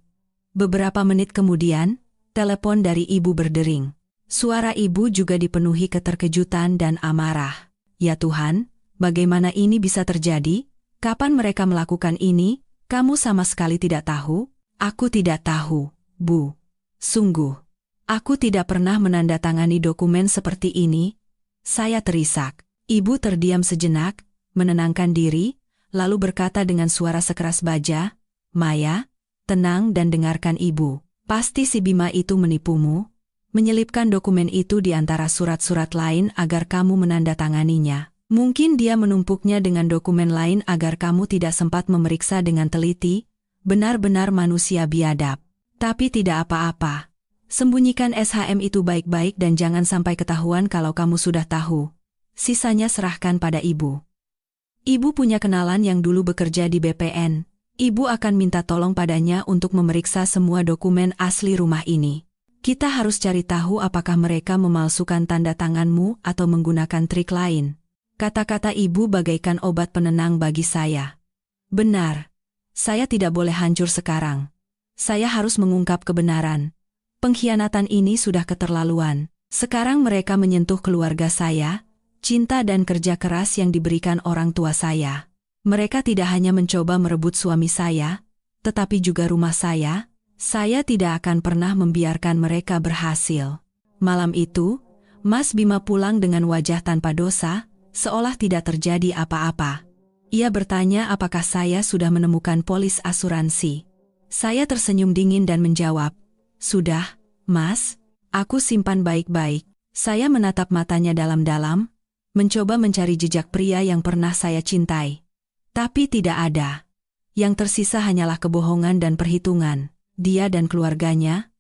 Beberapa menit kemudian, telepon dari ibu berdering. Suara ibu juga dipenuhi keterkejutan dan amarah. Ya Tuhan, bagaimana ini bisa terjadi? Kapan mereka melakukan ini? Kamu sama sekali tidak tahu? Aku tidak tahu, Bu. Sungguh. Aku tidak pernah menandatangani dokumen seperti ini. Saya terisak. Ibu terdiam sejenak, menenangkan diri, lalu berkata dengan suara sekeras baja, "Maya, tenang dan dengarkan ibu. Pasti si Bima itu menipumu, menyelipkan dokumen itu di antara surat-surat lain agar kamu menandatanganinya. Mungkin dia menumpuknya dengan dokumen lain agar kamu tidak sempat memeriksa dengan teliti, benar-benar manusia biadab. Tapi tidak apa-apa. Sembunyikan SHM itu baik-baik dan jangan sampai ketahuan kalau kamu sudah tahu. Sisanya serahkan pada ibu. Ibu punya kenalan yang dulu bekerja di BPN. Ibu akan minta tolong padanya untuk memeriksa semua dokumen asli rumah ini. Kita harus cari tahu apakah mereka memalsukan tanda tanganmu atau menggunakan trik lain." Kata-kata ibu bagaikan obat penenang bagi saya. Benar. Saya tidak boleh hancur sekarang. Saya harus mengungkap kebenaran. Pengkhianatan ini sudah keterlaluan. Sekarang mereka menyentuh keluarga saya, cinta dan kerja keras yang diberikan orang tua saya. Mereka tidak hanya mencoba merebut suami saya, tetapi juga rumah saya. Saya tidak akan pernah membiarkan mereka berhasil. Malam itu, Mas Bima pulang dengan wajah tanpa dosa, seolah tidak terjadi apa-apa. Ia bertanya apakah saya sudah menemukan polis asuransi. Saya tersenyum dingin dan menjawab, "Sudah, Mas, aku simpan baik-baik." Saya menatap matanya dalam-dalam, mencoba mencari jejak pria yang pernah saya cintai. Tapi tidak ada. Yang tersisa hanyalah kebohongan dan perhitungan. Dia dan keluarganya,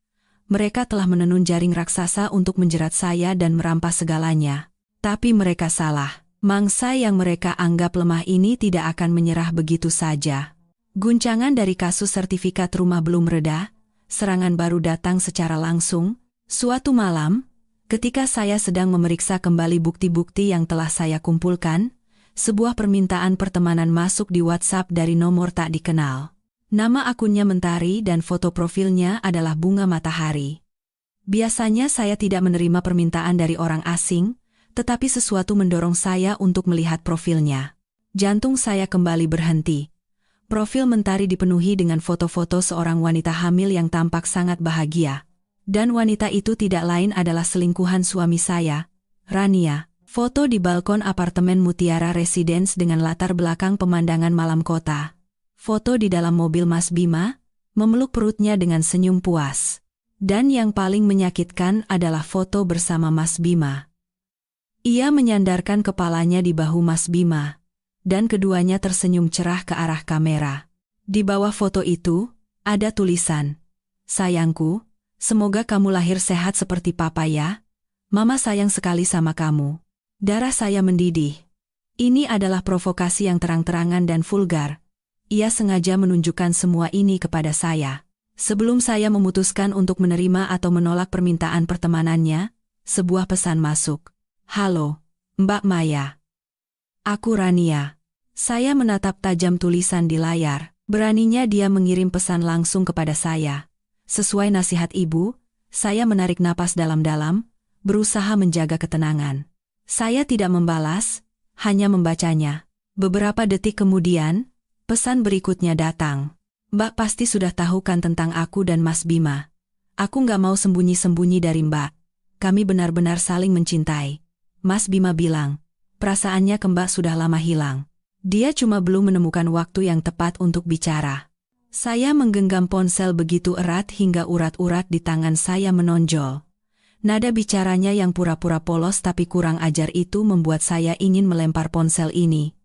mereka telah menenun jaring raksasa untuk menjerat saya dan merampas segalanya. Tapi mereka salah. Mangsa yang mereka anggap lemah ini tidak akan menyerah begitu saja. Guncangan dari kasus sertifikat rumah belum reda, serangan baru datang secara langsung. Suatu malam, ketika saya sedang memeriksa kembali bukti-bukti yang telah saya kumpulkan, sebuah permintaan pertemanan masuk di WhatsApp dari nomor tak dikenal. Nama akunnya Mentari dan foto profilnya adalah bunga matahari. Biasanya saya tidak menerima permintaan dari orang asing, tetapi sesuatu mendorong saya untuk melihat profilnya. Jantung saya kembali berhenti. Profil Mentari dipenuhi dengan foto-foto seorang wanita hamil yang tampak sangat bahagia. Dan wanita itu tidak lain adalah selingkuhan suami saya, Rania. Foto di balkon apartemen Mutiara Residence dengan latar belakang pemandangan malam kota. Foto di dalam mobil Mas Bima, memeluk perutnya dengan senyum puas. Dan yang paling menyakitkan adalah foto bersama Mas Bima. Ia menyandarkan kepalanya di bahu Mas Bima, dan keduanya tersenyum cerah ke arah kamera. Di bawah foto itu, ada tulisan, "Sayangku, semoga kamu lahir sehat seperti Papa ya. Mama sayang sekali sama kamu." Darah saya mendidih. Ini adalah provokasi yang terang-terangan dan vulgar. Ia sengaja menunjukkan semua ini kepada saya. Sebelum saya memutuskan untuk menerima atau menolak permintaan pertemanannya, sebuah pesan masuk. "Halo, Mbak Maya. Aku Rania." Saya menatap tajam tulisan di layar. Beraninya dia mengirim pesan langsung kepada saya. Sesuai nasihat ibu, saya menarik napas dalam-dalam, berusaha menjaga ketenangan. Saya tidak membalas, hanya membacanya. Beberapa detik kemudian, pesan berikutnya datang. "Mbak pasti sudah tahu kan tentang aku dan Mas Bima. Aku nggak mau sembunyi-sembunyi dari Mbak. Kami benar-benar saling mencintai." Mas Bima bilang, perasaannya ke Mbak sudah lama hilang. Dia cuma belum menemukan waktu yang tepat untuk bicara. Saya menggenggam ponsel begitu erat hingga urat-urat di tangan saya menonjol. Nada bicaranya yang pura-pura polos tapi kurang ajar itu membuat saya ingin melempar ponsel ini.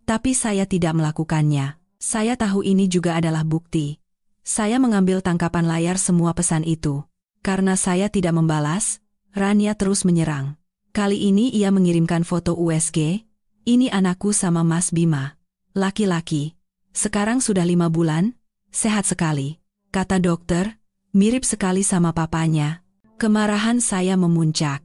Tapi saya tidak melakukannya. Saya tahu ini juga adalah bukti. Saya mengambil tangkapan layar semua pesan itu. Karena saya tidak membalas, Rania terus menyerang. Kali ini ia mengirimkan foto USG. "Ini anakku sama Mas Bima. Laki-laki. Sekarang sudah 5 bulan, sehat sekali. Kata dokter, mirip sekali sama papanya." Kemarahan saya memuncak.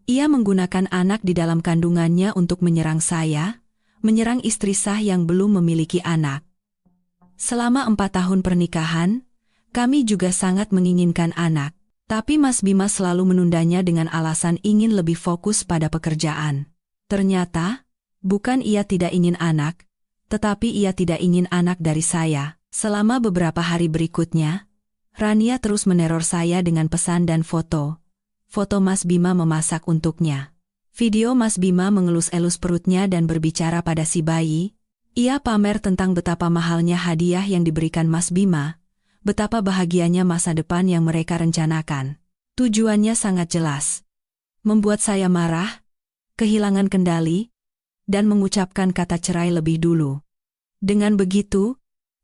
Ia menggunakan anak di dalam kandungannya untuk menyerang saya, menyerang istri sah yang belum memiliki anak. Selama 4 tahun pernikahan, kami juga sangat menginginkan anak. Tapi Mas Bima selalu menundanya dengan alasan ingin lebih fokus pada pekerjaan. Ternyata, bukan ia tidak ingin anak, tetapi ia tidak ingin anak dari saya. Selama beberapa hari berikutnya, Rania terus meneror saya dengan pesan dan foto. Foto Mas Bima memasak untuknya. Video Mas Bima mengelus-elus perutnya dan berbicara pada si bayi. Ia pamer tentang betapa mahalnya hadiah yang diberikan Mas Bima, betapa bahagianya masa depan yang mereka rencanakan. Tujuannya sangat jelas. Membuat saya marah, kehilangan kendali, dan mengucapkan kata cerai lebih dulu. Dengan begitu,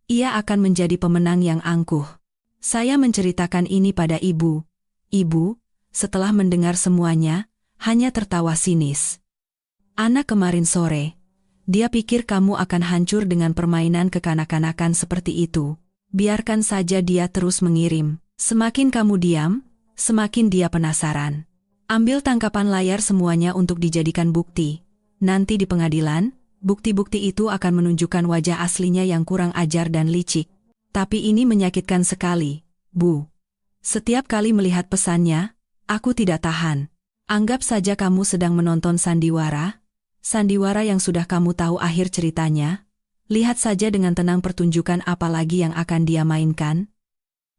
ia akan menjadi pemenang yang angkuh. Saya menceritakan ini pada ibu. Ibu, setelah mendengar semuanya, hanya tertawa sinis. "Anak kemarin sore, dia pikir kamu akan hancur dengan permainan kekanak-kanakan seperti itu. Biarkan saja dia terus mengirim. Semakin kamu diam, semakin dia penasaran. Ambil tangkapan layar semuanya untuk dijadikan bukti. Nanti di pengadilan, bukti-bukti itu akan menunjukkan wajah aslinya yang kurang ajar dan licik. Tapi ini menyakitkan sekali, Bu. Setiap kali melihat pesannya, aku tidak tahan. Anggap saja kamu sedang menonton sandiwara yang sudah kamu tahu akhir ceritanya. Lihat saja dengan tenang pertunjukan apa lagi yang akan dia mainkan.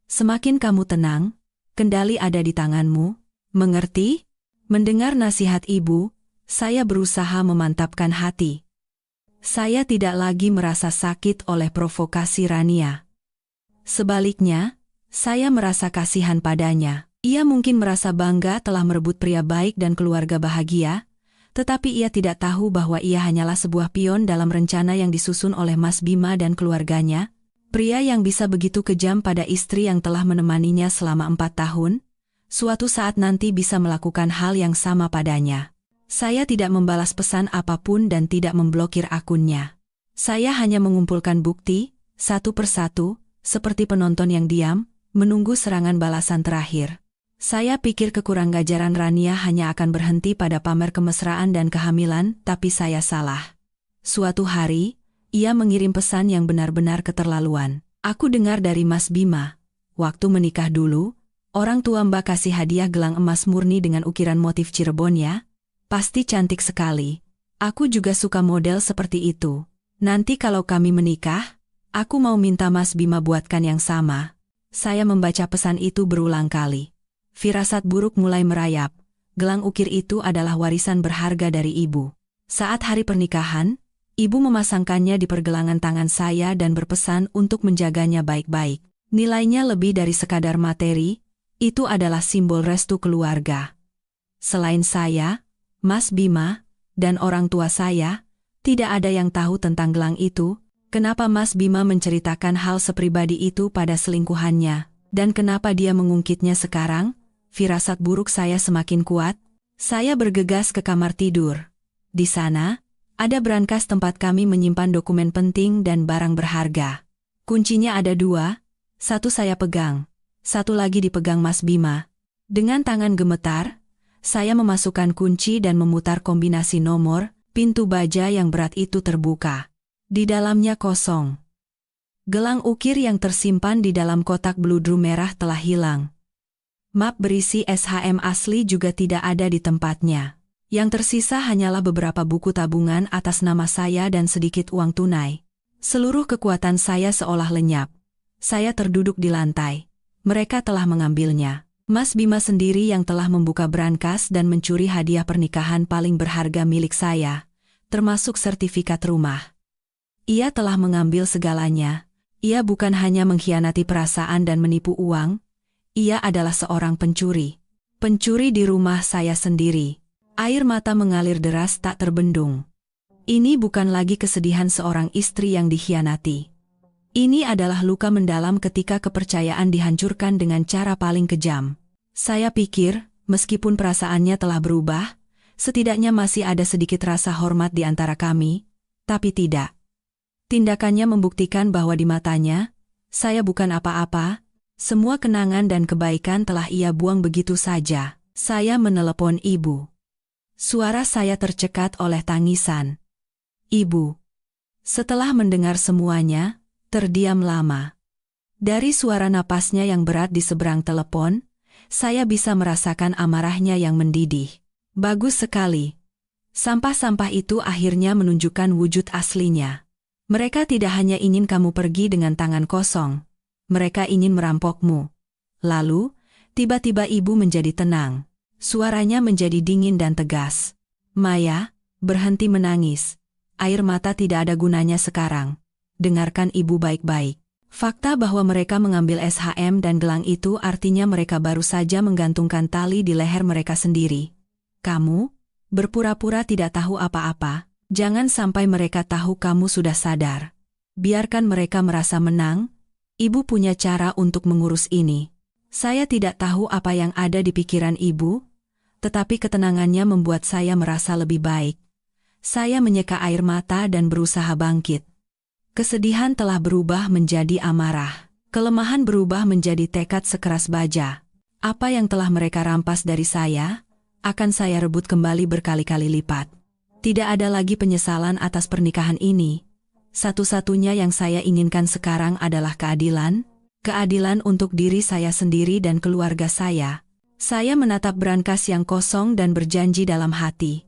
Semakin kamu tenang, kendali ada di tanganmu, mengerti?" Mendengar nasihat ibu, saya berusaha memantapkan hati. Saya tidak lagi merasa sakit oleh provokasi Rania. Sebaliknya, saya merasa kasihan padanya. Ia mungkin merasa bangga telah merebut pria baik dan keluarga bahagia, tetapi ia tidak tahu bahwa ia hanyalah sebuah pion dalam rencana yang disusun oleh Mas Bima dan keluarganya. Pria yang bisa begitu kejam pada istri yang telah menemaninya selama 4 tahun, suatu saat nanti bisa melakukan hal yang sama padanya. Saya tidak membalas pesan apapun dan tidak memblokir akunnya. Saya hanya mengumpulkan bukti, satu persatu, seperti penonton yang diam, menunggu serangan balasan terakhir. Saya pikir kekuranggajaran Rania hanya akan berhenti pada pamer kemesraan dan kehamilan, tapi saya salah. Suatu hari, ia mengirim pesan yang benar-benar keterlaluan. "Aku dengar dari Mas Bima, waktu menikah dulu, orang tua Mbak kasih hadiah gelang emas murni dengan ukiran motif Cirebon ya? Pasti cantik sekali. Aku juga suka model seperti itu. Nanti kalau kami menikah, aku mau minta Mas Bima buatkan yang sama." Saya membaca pesan itu berulang kali. Firasat buruk mulai merayap. Gelang ukir itu adalah warisan berharga dari ibu. Saat hari pernikahan, ibu memasangkannya di pergelangan tangan saya dan berpesan untuk menjaganya baik-baik. Nilainya lebih dari sekadar materi, Itu adalah simbol restu keluarga. Selain saya, Mas Bima, dan orang tua saya, tidak ada yang tahu tentang gelang itu. Kenapa Mas Bima menceritakan hal sepribadi itu pada selingkuhannya? Dan kenapa dia mengungkitnya sekarang? Firasat buruk saya semakin kuat. Saya bergegas ke kamar tidur. Di sana, ada brankas tempat kami menyimpan dokumen penting dan barang berharga. Kuncinya ada 2, satu saya pegang, satu lagi dipegang Mas Bima. Dengan tangan gemetar, saya memasukkan kunci dan memutar kombinasi nomor. Pintu baja yang berat itu terbuka. Di dalamnya kosong. Gelang ukir yang tersimpan di dalam kotak bludru merah telah hilang. Map berisi SHM asli juga tidak ada di tempatnya. Yang tersisa hanyalah beberapa buku tabungan atas nama saya dan sedikit uang tunai. Seluruh kekuatan saya seolah lenyap. Saya terduduk di lantai. Mereka telah mengambilnya. Mas Bima sendiri yang telah membuka brankas dan mencuri hadiah pernikahan paling berharga milik saya, termasuk sertifikat rumah. Ia telah mengambil segalanya. Ia bukan hanya mengkhianati perasaan dan menipu uang, ia adalah seorang pencuri. Pencuri di rumah saya sendiri. Air mata mengalir deras tak terbendung. Ini bukan lagi kesedihan seorang istri yang dikhianati. Ini adalah luka mendalam ketika kepercayaan dihancurkan dengan cara paling kejam. Saya pikir, meskipun perasaannya telah berubah, setidaknya masih ada sedikit rasa hormat di antara kami, tapi tidak. Tindakannya membuktikan bahwa di matanya, saya bukan apa-apa, semua kenangan dan kebaikan telah ia buang begitu saja. Saya menelepon ibu. Suara saya tercekat oleh tangisan. Ibu. Setelah mendengar semuanya, terdiam lama. Dari suara napasnya yang berat di seberang telepon, saya bisa merasakan amarahnya yang mendidih. Bagus sekali. Sampah-sampah itu akhirnya menunjukkan wujud aslinya. Mereka tidak hanya ingin kamu pergi dengan tangan kosong. Mereka ingin merampokmu. Lalu, tiba-tiba ibu menjadi tenang. Suaranya menjadi dingin dan tegas. Maya, berhenti menangis. Air mata tidak ada gunanya sekarang. Dengarkan ibu baik-baik. Fakta bahwa mereka mengambil SHM dan gelang itu artinya mereka baru saja menggantungkan tali di leher mereka sendiri. Kamu, berpura-pura tidak tahu apa-apa. Jangan sampai mereka tahu kamu sudah sadar. Biarkan mereka merasa menang. Ibu punya cara untuk mengurus ini. Saya tidak tahu apa yang ada di pikiran ibu, tetapi ketenangannya membuat saya merasa lebih baik. Saya menyeka air mata dan berusaha bangkit. Kesedihan telah berubah menjadi amarah. Kelemahan berubah menjadi tekad sekeras baja. Apa yang telah mereka rampas dari saya, akan saya rebut kembali berkali-kali lipat. Tidak ada lagi penyesalan atas pernikahan ini. Satu-satunya yang saya inginkan sekarang adalah keadilan. Keadilan untuk diri saya sendiri dan keluarga saya. Saya menatap brankas yang kosong dan berjanji dalam hati.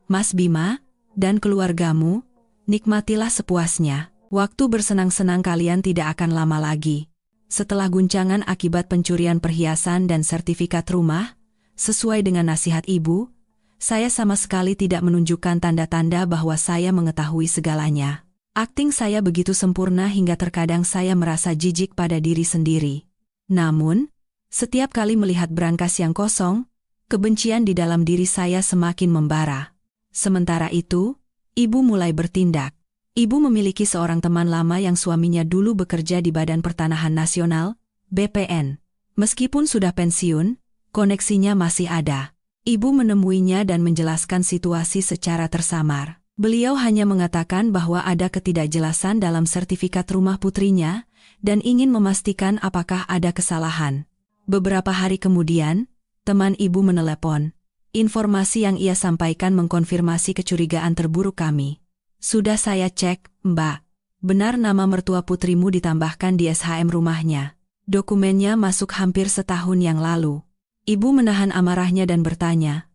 Mas Bima, dan keluargamu, nikmatilah sepuasnya. Waktu bersenang-senang kalian tidak akan lama lagi. Setelah guncangan akibat pencurian perhiasan dan sertifikat rumah, sesuai dengan nasihat ibu, saya sama sekali tidak menunjukkan tanda-tanda bahwa saya mengetahui segalanya. Akting saya begitu sempurna hingga terkadang saya merasa jijik pada diri sendiri. Namun, setiap kali melihat brankas yang kosong, kebencian di dalam diri saya semakin membara. Sementara itu, ibu mulai bertindak. Ibu memiliki seorang teman lama yang suaminya dulu bekerja di Badan Pertanahan Nasional, BPN. Meskipun sudah pensiun, koneksinya masih ada. Ibu menemuinya dan menjelaskan situasi secara tersamar. Beliau hanya mengatakan bahwa ada ketidakjelasan dalam sertifikat rumah putrinya dan ingin memastikan apakah ada kesalahan. Beberapa hari kemudian, teman ibu menelepon. Informasi yang ia sampaikan mengkonfirmasi kecurigaan terburuk kami. Sudah saya cek, Mbak. Benar nama mertua putrimu ditambahkan di SHM rumahnya. Dokumennya masuk hampir setahun yang lalu. Ibu menahan amarahnya dan bertanya,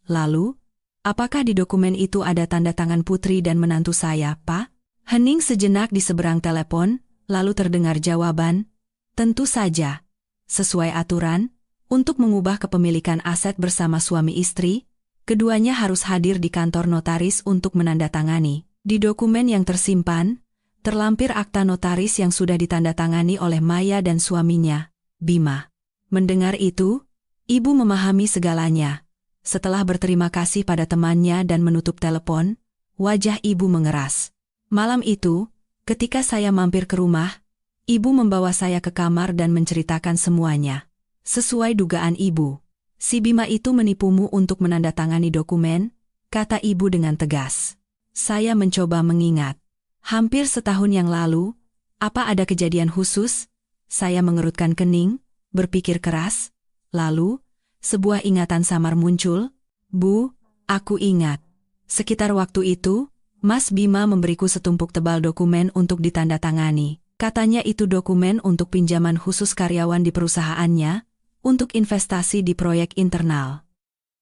lalu, apakah di dokumen itu ada tanda tangan putri dan menantu saya, Pak? Hening sejenak di seberang telepon, lalu terdengar jawaban, tentu saja. Sesuai aturan, untuk mengubah kepemilikan aset bersama suami istri, keduanya harus hadir di kantor notaris untuk menandatangani. Di dokumen yang tersimpan, terlampir akta notaris yang sudah ditandatangani oleh Maya dan suaminya, Bima. Mendengar itu, ibu memahami segalanya. Setelah berterima kasih pada temannya dan menutup telepon, wajah ibu mengeras. Malam itu, ketika saya mampir ke rumah, ibu membawa saya ke kamar dan menceritakan semuanya. Sesuai dugaan ibu, si Bima itu menipumu untuk menandatangani dokumen, kata ibu dengan tegas. Saya mencoba mengingat. Hampir setahun yang lalu, apa ada kejadian khusus? Saya mengerutkan kening, berpikir keras. Lalu, sebuah ingatan samar muncul. Bu, aku ingat. Sekitar waktu itu, Mas Bima memberiku setumpuk tebal dokumen untuk ditandatangani. Katanya itu dokumen untuk pinjaman khusus karyawan di perusahaannya, untuk investasi di proyek internal.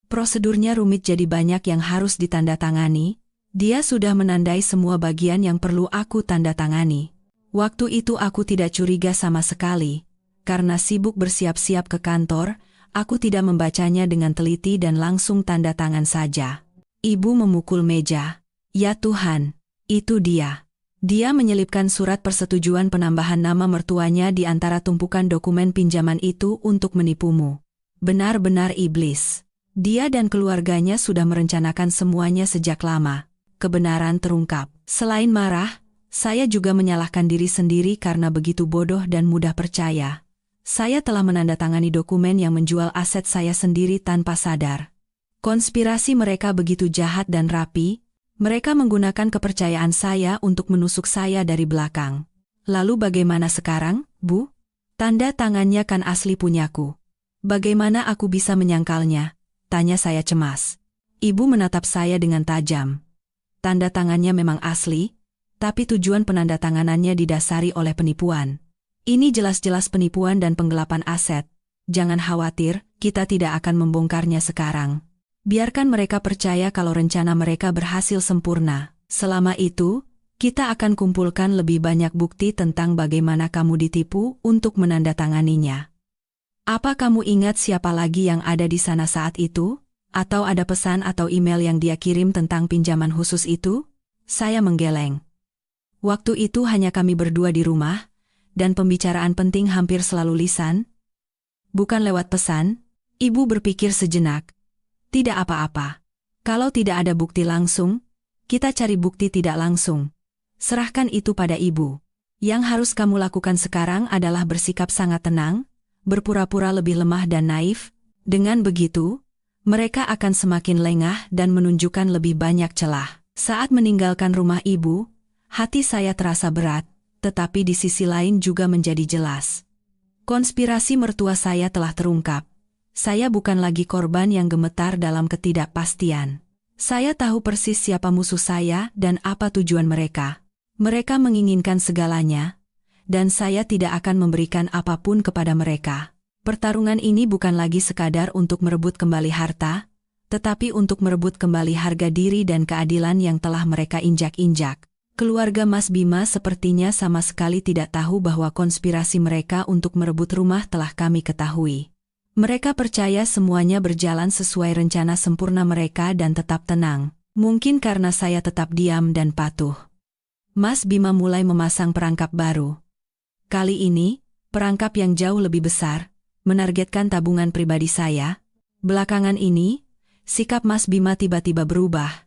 Prosedurnya rumit jadi banyak yang harus ditandatangani. Dia sudah menandai semua bagian yang perlu aku tandatangani. Waktu itu aku tidak curiga sama sekali. Karena sibuk bersiap-siap ke kantor, aku tidak membacanya dengan teliti dan langsung tanda tangan saja. Ibu memukul meja. Ya Tuhan, itu dia. Dia menyelipkan surat persetujuan penambahan nama mertuanya di antara tumpukan dokumen pinjaman itu untuk menipumu. Benar-benar iblis. Dia dan keluarganya sudah merencanakan semuanya sejak lama. Kebenaran terungkap. Selain marah, saya juga menyalahkan diri sendiri karena begitu bodoh dan mudah percaya. Saya telah menandatangani dokumen yang menjual aset saya sendiri tanpa sadar. Konspirasi mereka begitu jahat dan rapi. Mereka menggunakan kepercayaan saya untuk menusuk saya dari belakang. Lalu bagaimana sekarang, Bu? Tanda tangannya kan asli punyaku. Bagaimana aku bisa menyangkalnya? Tanya saya cemas. Ibu menatap saya dengan tajam. Tanda tangannya memang asli, tapi tujuan penandatanganannya didasari oleh penipuan. Ini jelas-jelas penipuan dan penggelapan aset. Jangan khawatir, kita tidak akan membongkarnya sekarang. Biarkan mereka percaya kalau rencana mereka berhasil sempurna. Selama itu, kita akan kumpulkan lebih banyak bukti tentang bagaimana kamu ditipu untuk menandatanganinya. Apa kamu ingat siapa lagi yang ada di sana saat itu? Atau ada pesan atau email yang dia kirim tentang pinjaman khusus itu? Saya menggeleng. Waktu itu hanya kami berdua di rumah, dan pembicaraan penting hampir selalu lisan. Bukan lewat pesan, ibu berpikir sejenak. Tidak apa-apa. Kalau tidak ada bukti langsung, kita cari bukti tidak langsung. Serahkan itu pada ibu. Yang harus kamu lakukan sekarang adalah bersikap sangat tenang, berpura-pura lebih lemah dan naif. Dengan begitu, mereka akan semakin lengah dan menunjukkan lebih banyak celah. Saat meninggalkan rumah ibu, hati saya terasa berat, tetapi di sisi lain juga menjadi jelas. Konspirasi mertua saya telah terungkap. Saya bukan lagi korban yang gemetar dalam ketidakpastian. Saya tahu persis siapa musuh saya dan apa tujuan mereka. Mereka menginginkan segalanya, dan saya tidak akan memberikan apapun kepada mereka. Pertarungan ini bukan lagi sekadar untuk merebut kembali harta, tetapi untuk merebut kembali harga diri dan keadilan yang telah mereka injak-injak. Keluarga Mas Bima sepertinya sama sekali tidak tahu bahwa konspirasi mereka untuk merebut rumah telah kami ketahui. Mereka percaya semuanya berjalan sesuai rencana sempurna mereka dan tetap tenang. Mungkin karena saya tetap diam dan patuh. Mas Bima mulai memasang perangkap baru. Kali ini, perangkap yang jauh lebih besar, menargetkan tabungan pribadi saya. Belakangan ini, sikap Mas Bima tiba-tiba berubah.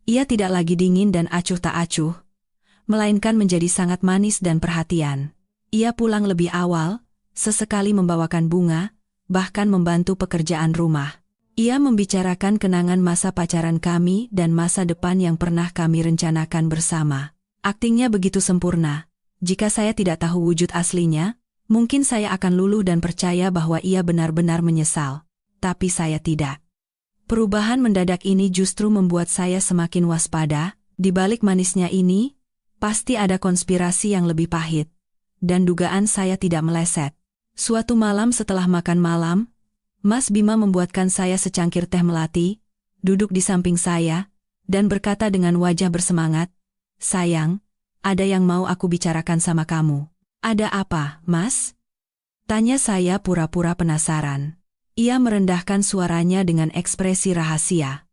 Ia tidak lagi dingin dan acuh tak acuh, melainkan menjadi sangat manis dan perhatian. Ia pulang lebih awal, sesekali membawakan bunga, bahkan membantu pekerjaan rumah. Ia membicarakan kenangan masa pacaran kami dan masa depan yang pernah kami rencanakan bersama. Aktingnya begitu sempurna. Jika saya tidak tahu wujud aslinya, mungkin saya akan luluh dan percaya bahwa ia benar-benar menyesal. Tapi saya tidak. Perubahan mendadak ini justru membuat saya semakin waspada. Di balik manisnya ini, pasti ada konspirasi yang lebih pahit. Dan dugaan saya tidak meleset. Suatu malam setelah makan malam, Mas Bima membuatkan saya secangkir teh melati, duduk di samping saya, dan berkata dengan wajah bersemangat, "Sayang, ada yang mau aku bicarakan sama kamu." "Ada apa, Mas?" tanya saya pura-pura penasaran. Ia merendahkan suaranya dengan ekspresi rahasia.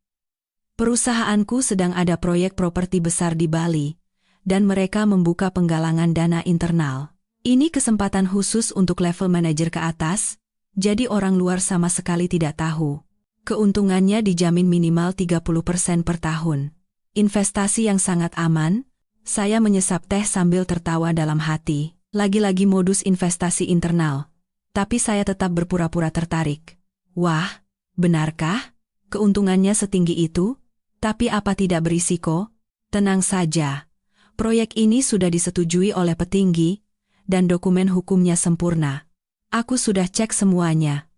"Perusahaanku sedang ada proyek properti besar di Bali, dan mereka membuka penggalangan dana internal. Ini kesempatan khusus untuk level manajer ke atas, Jadi orang luar sama sekali tidak tahu. Keuntungannya dijamin minimal 30% per tahun. Investasi yang sangat aman. Saya menyesap teh sambil tertawa dalam hati. Lagi-lagi modus investasi internal. Tapi saya tetap berpura-pura tertarik. Wah, benarkah? Keuntungannya setinggi itu? Tapi apa tidak berisiko? Tenang saja. Proyek ini sudah disetujui oleh petinggi, dan dokumen hukumnya sempurna. Aku sudah cek semuanya.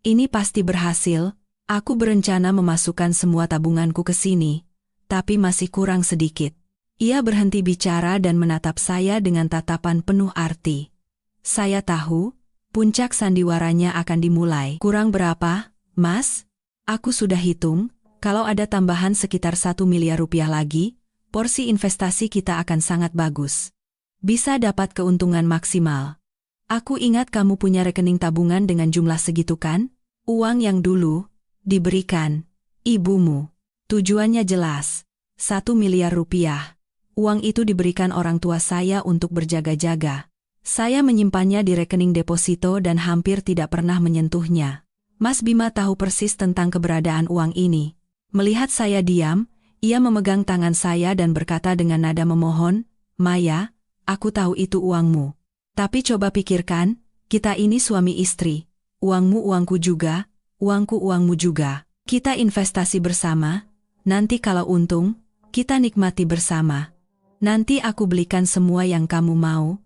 Ini pasti berhasil. Aku berencana memasukkan semua tabunganku ke sini, tapi masih kurang sedikit. Ia berhenti bicara dan menatap saya dengan tatapan penuh arti. Saya tahu, puncak sandiwaranya akan dimulai. Kurang berapa, Mas? Aku sudah hitung, kalau ada tambahan sekitar 1 miliar rupiah lagi, porsi investasi kita akan sangat bagus. Bisa dapat keuntungan maksimal. Aku ingat kamu punya rekening tabungan dengan jumlah segitu kan? Uang yang dulu diberikan ibumu. Tujuannya jelas, 1 miliar rupiah. Uang itu diberikan orang tua saya untuk berjaga-jaga. Saya menyimpannya di rekening deposito dan hampir tidak pernah menyentuhnya. Mas Bima tahu persis tentang keberadaan uang ini. Melihat saya diam, ia memegang tangan saya dan berkata dengan nada memohon, "Maya, aku tahu itu uangmu. Tapi coba pikirkan, kita ini suami istri. Uangmu uangku juga, uangku uangmu juga. Kita investasi bersama, nanti kalau untung, kita nikmati bersama. Nanti aku belikan semua yang kamu mau.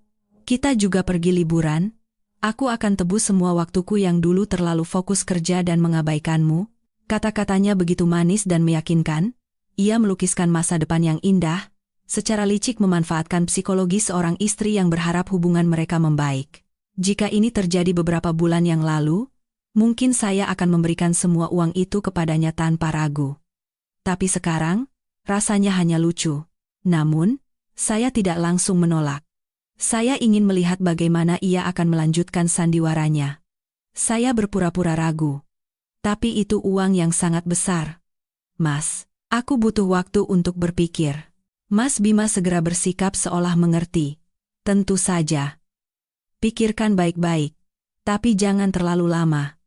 Kita juga pergi liburan. Aku akan tebus semua waktuku yang dulu terlalu fokus kerja dan mengabaikanmu." Kata-katanya begitu manis dan meyakinkan. Ia melukiskan masa depan yang indah, secara licik memanfaatkan psikologi seorang istri yang berharap hubungan mereka membaik. Jika ini terjadi beberapa bulan yang lalu, mungkin saya akan memberikan semua uang itu kepadanya tanpa ragu. Tapi sekarang, rasanya hanya lucu. Namun, saya tidak langsung menolak. Saya ingin melihat bagaimana ia akan melanjutkan sandiwaranya. Saya berpura-pura ragu. Tapi itu uang yang sangat besar. "Mas, aku butuh waktu untuk berpikir." Mas Bima segera bersikap seolah mengerti. "Tentu saja. Pikirkan baik-baik. Tapi jangan terlalu lama.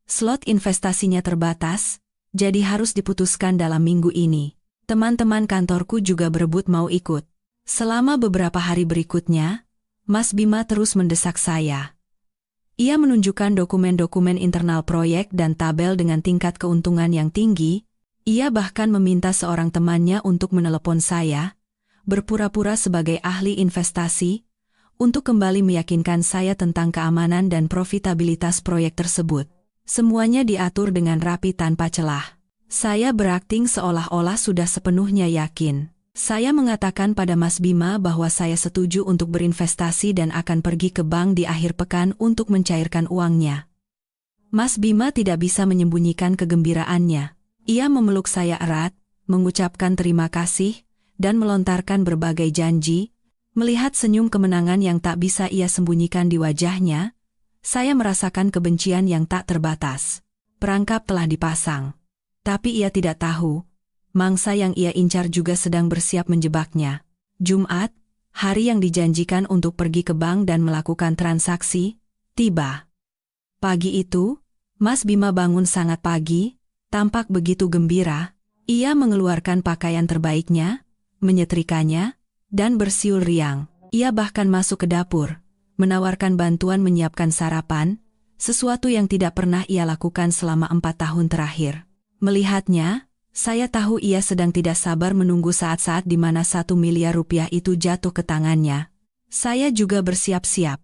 Slot investasinya terbatas, jadi harus diputuskan dalam minggu ini. Teman-teman kantorku juga berebut mau ikut." Selama beberapa hari berikutnya, Mas Bima terus mendesak saya. Ia menunjukkan dokumen-dokumen internal proyek dan tabel dengan tingkat keuntungan yang tinggi. Ia bahkan meminta seorang temannya untuk menelepon saya, berpura-pura sebagai ahli investasi, untuk kembali meyakinkan saya tentang keamanan dan profitabilitas proyek tersebut. Semuanya diatur dengan rapi tanpa celah. Saya berakting seolah-olah sudah sepenuhnya yakin. Saya mengatakan pada Mas Bima bahwa saya setuju untuk berinvestasi dan akan pergi ke bank di akhir pekan untuk mencairkan uangnya. Mas Bima tidak bisa menyembunyikan kegembiraannya. Ia memeluk saya erat, mengucapkan terima kasih, dan melontarkan berbagai janji. Melihat senyum kemenangan yang tak bisa ia sembunyikan di wajahnya, saya merasakan kebencian yang tak terbatas. Perangkap telah dipasang. Tapi ia tidak tahu, mangsa yang ia incar juga sedang bersiap menjebaknya. Jumat, hari yang dijanjikan untuk pergi ke bank dan melakukan transaksi, tiba. Pagi itu, Mas Bima bangun sangat pagi, tampak begitu gembira. Ia mengeluarkan pakaian terbaiknya, menyetrikanya, dan bersiul riang. Ia bahkan masuk ke dapur, menawarkan bantuan menyiapkan sarapan, sesuatu yang tidak pernah ia lakukan selama 4 tahun terakhir. Melihatnya, saya tahu ia sedang tidak sabar menunggu saat-saat di mana 1 miliar rupiah itu jatuh ke tangannya. Saya juga bersiap-siap.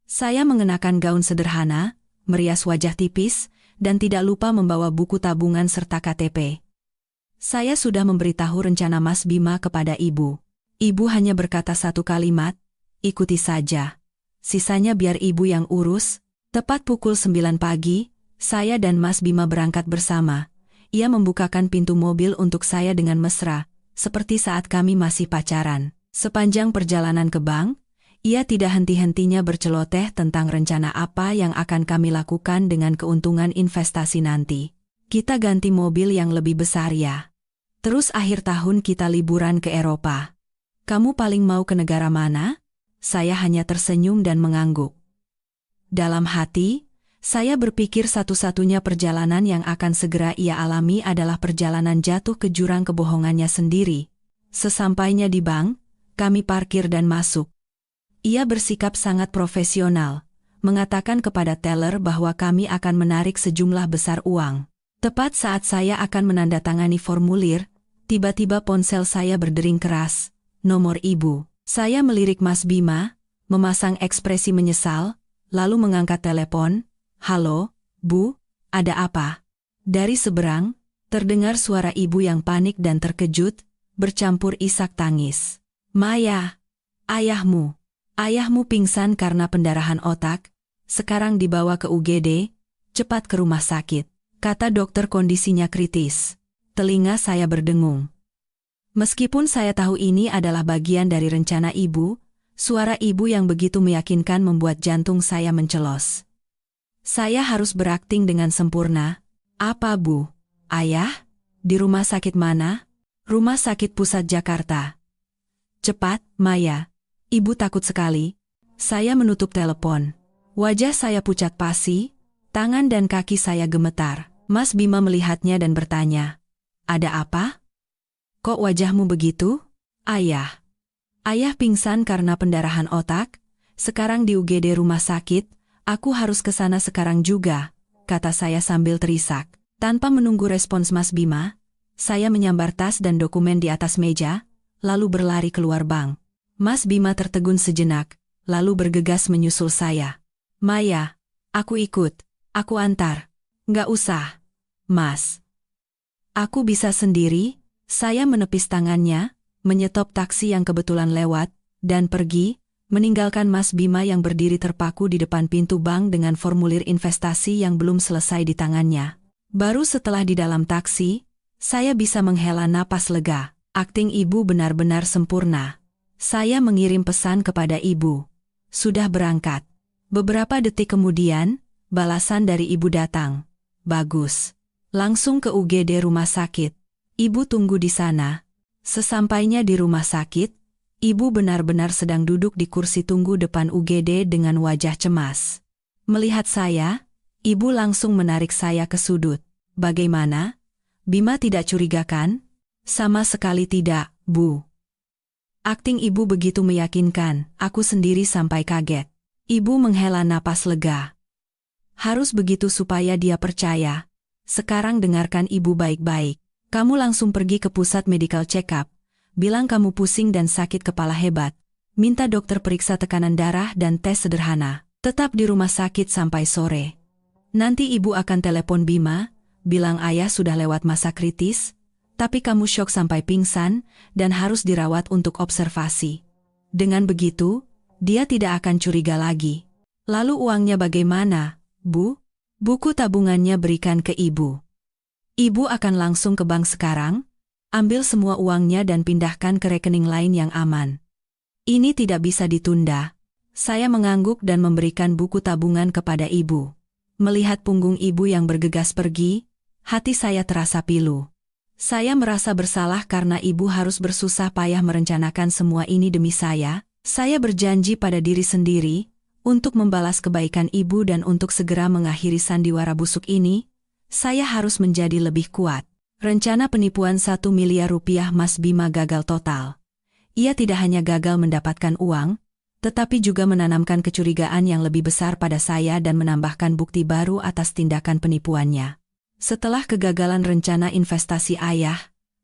Saya mengenakan gaun sederhana, merias wajah tipis, dan tidak lupa membawa buku tabungan serta KTP. Saya sudah memberitahu rencana Mas Bima kepada ibu. Ibu hanya berkata satu kalimat, "Ikuti saja. Sisanya biar ibu yang urus." Tepat pukul 9 pagi, saya dan Mas Bima berangkat bersama. Ia membukakan pintu mobil untuk saya dengan mesra, seperti saat kami masih pacaran. Sepanjang perjalanan ke bank, ia tidak henti-hentinya berceloteh tentang rencana apa yang akan kami lakukan dengan keuntungan investasi nanti. Kita ganti mobil yang lebih besar ya. Terus akhir tahun kita liburan ke Eropa. Kamu paling mau ke negara mana? Saya hanya tersenyum dan mengangguk. Dalam hati, Saya berpikir satu-satunya perjalanan yang akan segera ia alami adalah perjalanan jatuh ke jurang kebohongannya sendiri. Sesampainya di bank, kami parkir dan masuk. Ia bersikap sangat profesional, mengatakan kepada teller bahwa kami akan menarik sejumlah besar uang. Tepat saat saya akan menandatangani formulir, tiba-tiba ponsel saya berdering keras. Nomor ibu. Saya melirik Mas Bima, memasang ekspresi menyesal, lalu mengangkat telepon. Halo, Bu, ada apa? Dari seberang, terdengar suara ibu yang panik dan terkejut, bercampur isak tangis. Maya, ayahmu pingsan karena pendarahan otak, sekarang dibawa ke UGD, cepat ke rumah sakit. Kata dokter kondisinya kritis. Telinga saya berdengung. Meskipun saya tahu ini adalah bagian dari rencana ibu, suara ibu yang begitu meyakinkan membuat jantung saya mencelos. Saya harus berakting dengan sempurna. Apa, Bu? Ayah? Di rumah sakit mana? Rumah Sakit Pusat Jakarta. Cepat, Maya. Ibu takut sekali. Saya menutup telepon. Wajah saya pucat pasi, tangan dan kaki saya gemetar. Mas Bima melihatnya dan bertanya, "Ada apa? Kok wajahmu begitu?" Ayah pingsan karena pendarahan otak, sekarang di UGD rumah sakit. Aku harus ke sana sekarang juga, kata saya sambil terisak. Tanpa menunggu respons Mas Bima, saya menyambar tas dan dokumen di atas meja, lalu berlari keluar bank. Mas Bima tertegun sejenak, lalu bergegas menyusul saya. Maya, aku ikut, aku antar. Nggak usah, Mas. Aku bisa sendiri. Saya menepis tangannya, menyetop taksi yang kebetulan lewat, dan pergi, meninggalkan Mas Bima yang berdiri terpaku di depan pintu bank dengan formulir investasi yang belum selesai di tangannya. Baru setelah di dalam taksi, saya bisa menghela napas lega. Akting ibu benar-benar sempurna. Saya mengirim pesan kepada ibu. Sudah berangkat. Beberapa detik kemudian, balasan dari ibu datang. Bagus. Langsung ke UGD rumah sakit. Ibu tunggu di sana. Sesampainya di rumah sakit, ibu benar-benar sedang duduk di kursi tunggu depan UGD dengan wajah cemas. Melihat saya, ibu langsung menarik saya ke sudut. Bagaimana? Bima tidak curiga kan? Sama sekali tidak, Bu. Akting ibu begitu meyakinkan, aku sendiri sampai kaget. Ibu menghela napas lega. Harus begitu supaya dia percaya. Sekarang dengarkan ibu baik-baik. Kamu langsung pergi ke pusat medical check-up. Bilang kamu pusing dan sakit kepala hebat. Minta dokter periksa tekanan darah dan tes sederhana. Tetap di rumah sakit sampai sore. Nanti ibu akan telepon Bima, bilang ayah sudah lewat masa kritis, tapi kamu syok sampai pingsan dan harus dirawat untuk observasi. Dengan begitu, dia tidak akan curiga lagi. Lalu uangnya bagaimana, Bu? Buku tabungannya berikan ke ibu. Ibu akan langsung ke bank sekarang, ambil semua uangnya dan pindahkan ke rekening lain yang aman. Ini tidak bisa ditunda. Saya mengangguk dan memberikan buku tabungan kepada ibu. Melihat punggung ibu yang bergegas pergi, hati saya terasa pilu. Saya merasa bersalah karena ibu harus bersusah payah merencanakan semua ini demi saya. Saya berjanji pada diri sendiri, untuk membalas kebaikan ibu dan untuk segera mengakhiri sandiwara busuk ini, saya harus menjadi lebih kuat. Rencana penipuan 1 miliar rupiah Mas Bima gagal total. Ia tidak hanya gagal mendapatkan uang, tetapi juga menanamkan kecurigaan yang lebih besar pada saya dan menambahkan bukti baru atas tindakan penipuannya. Setelah kegagalan rencana investasi ayah,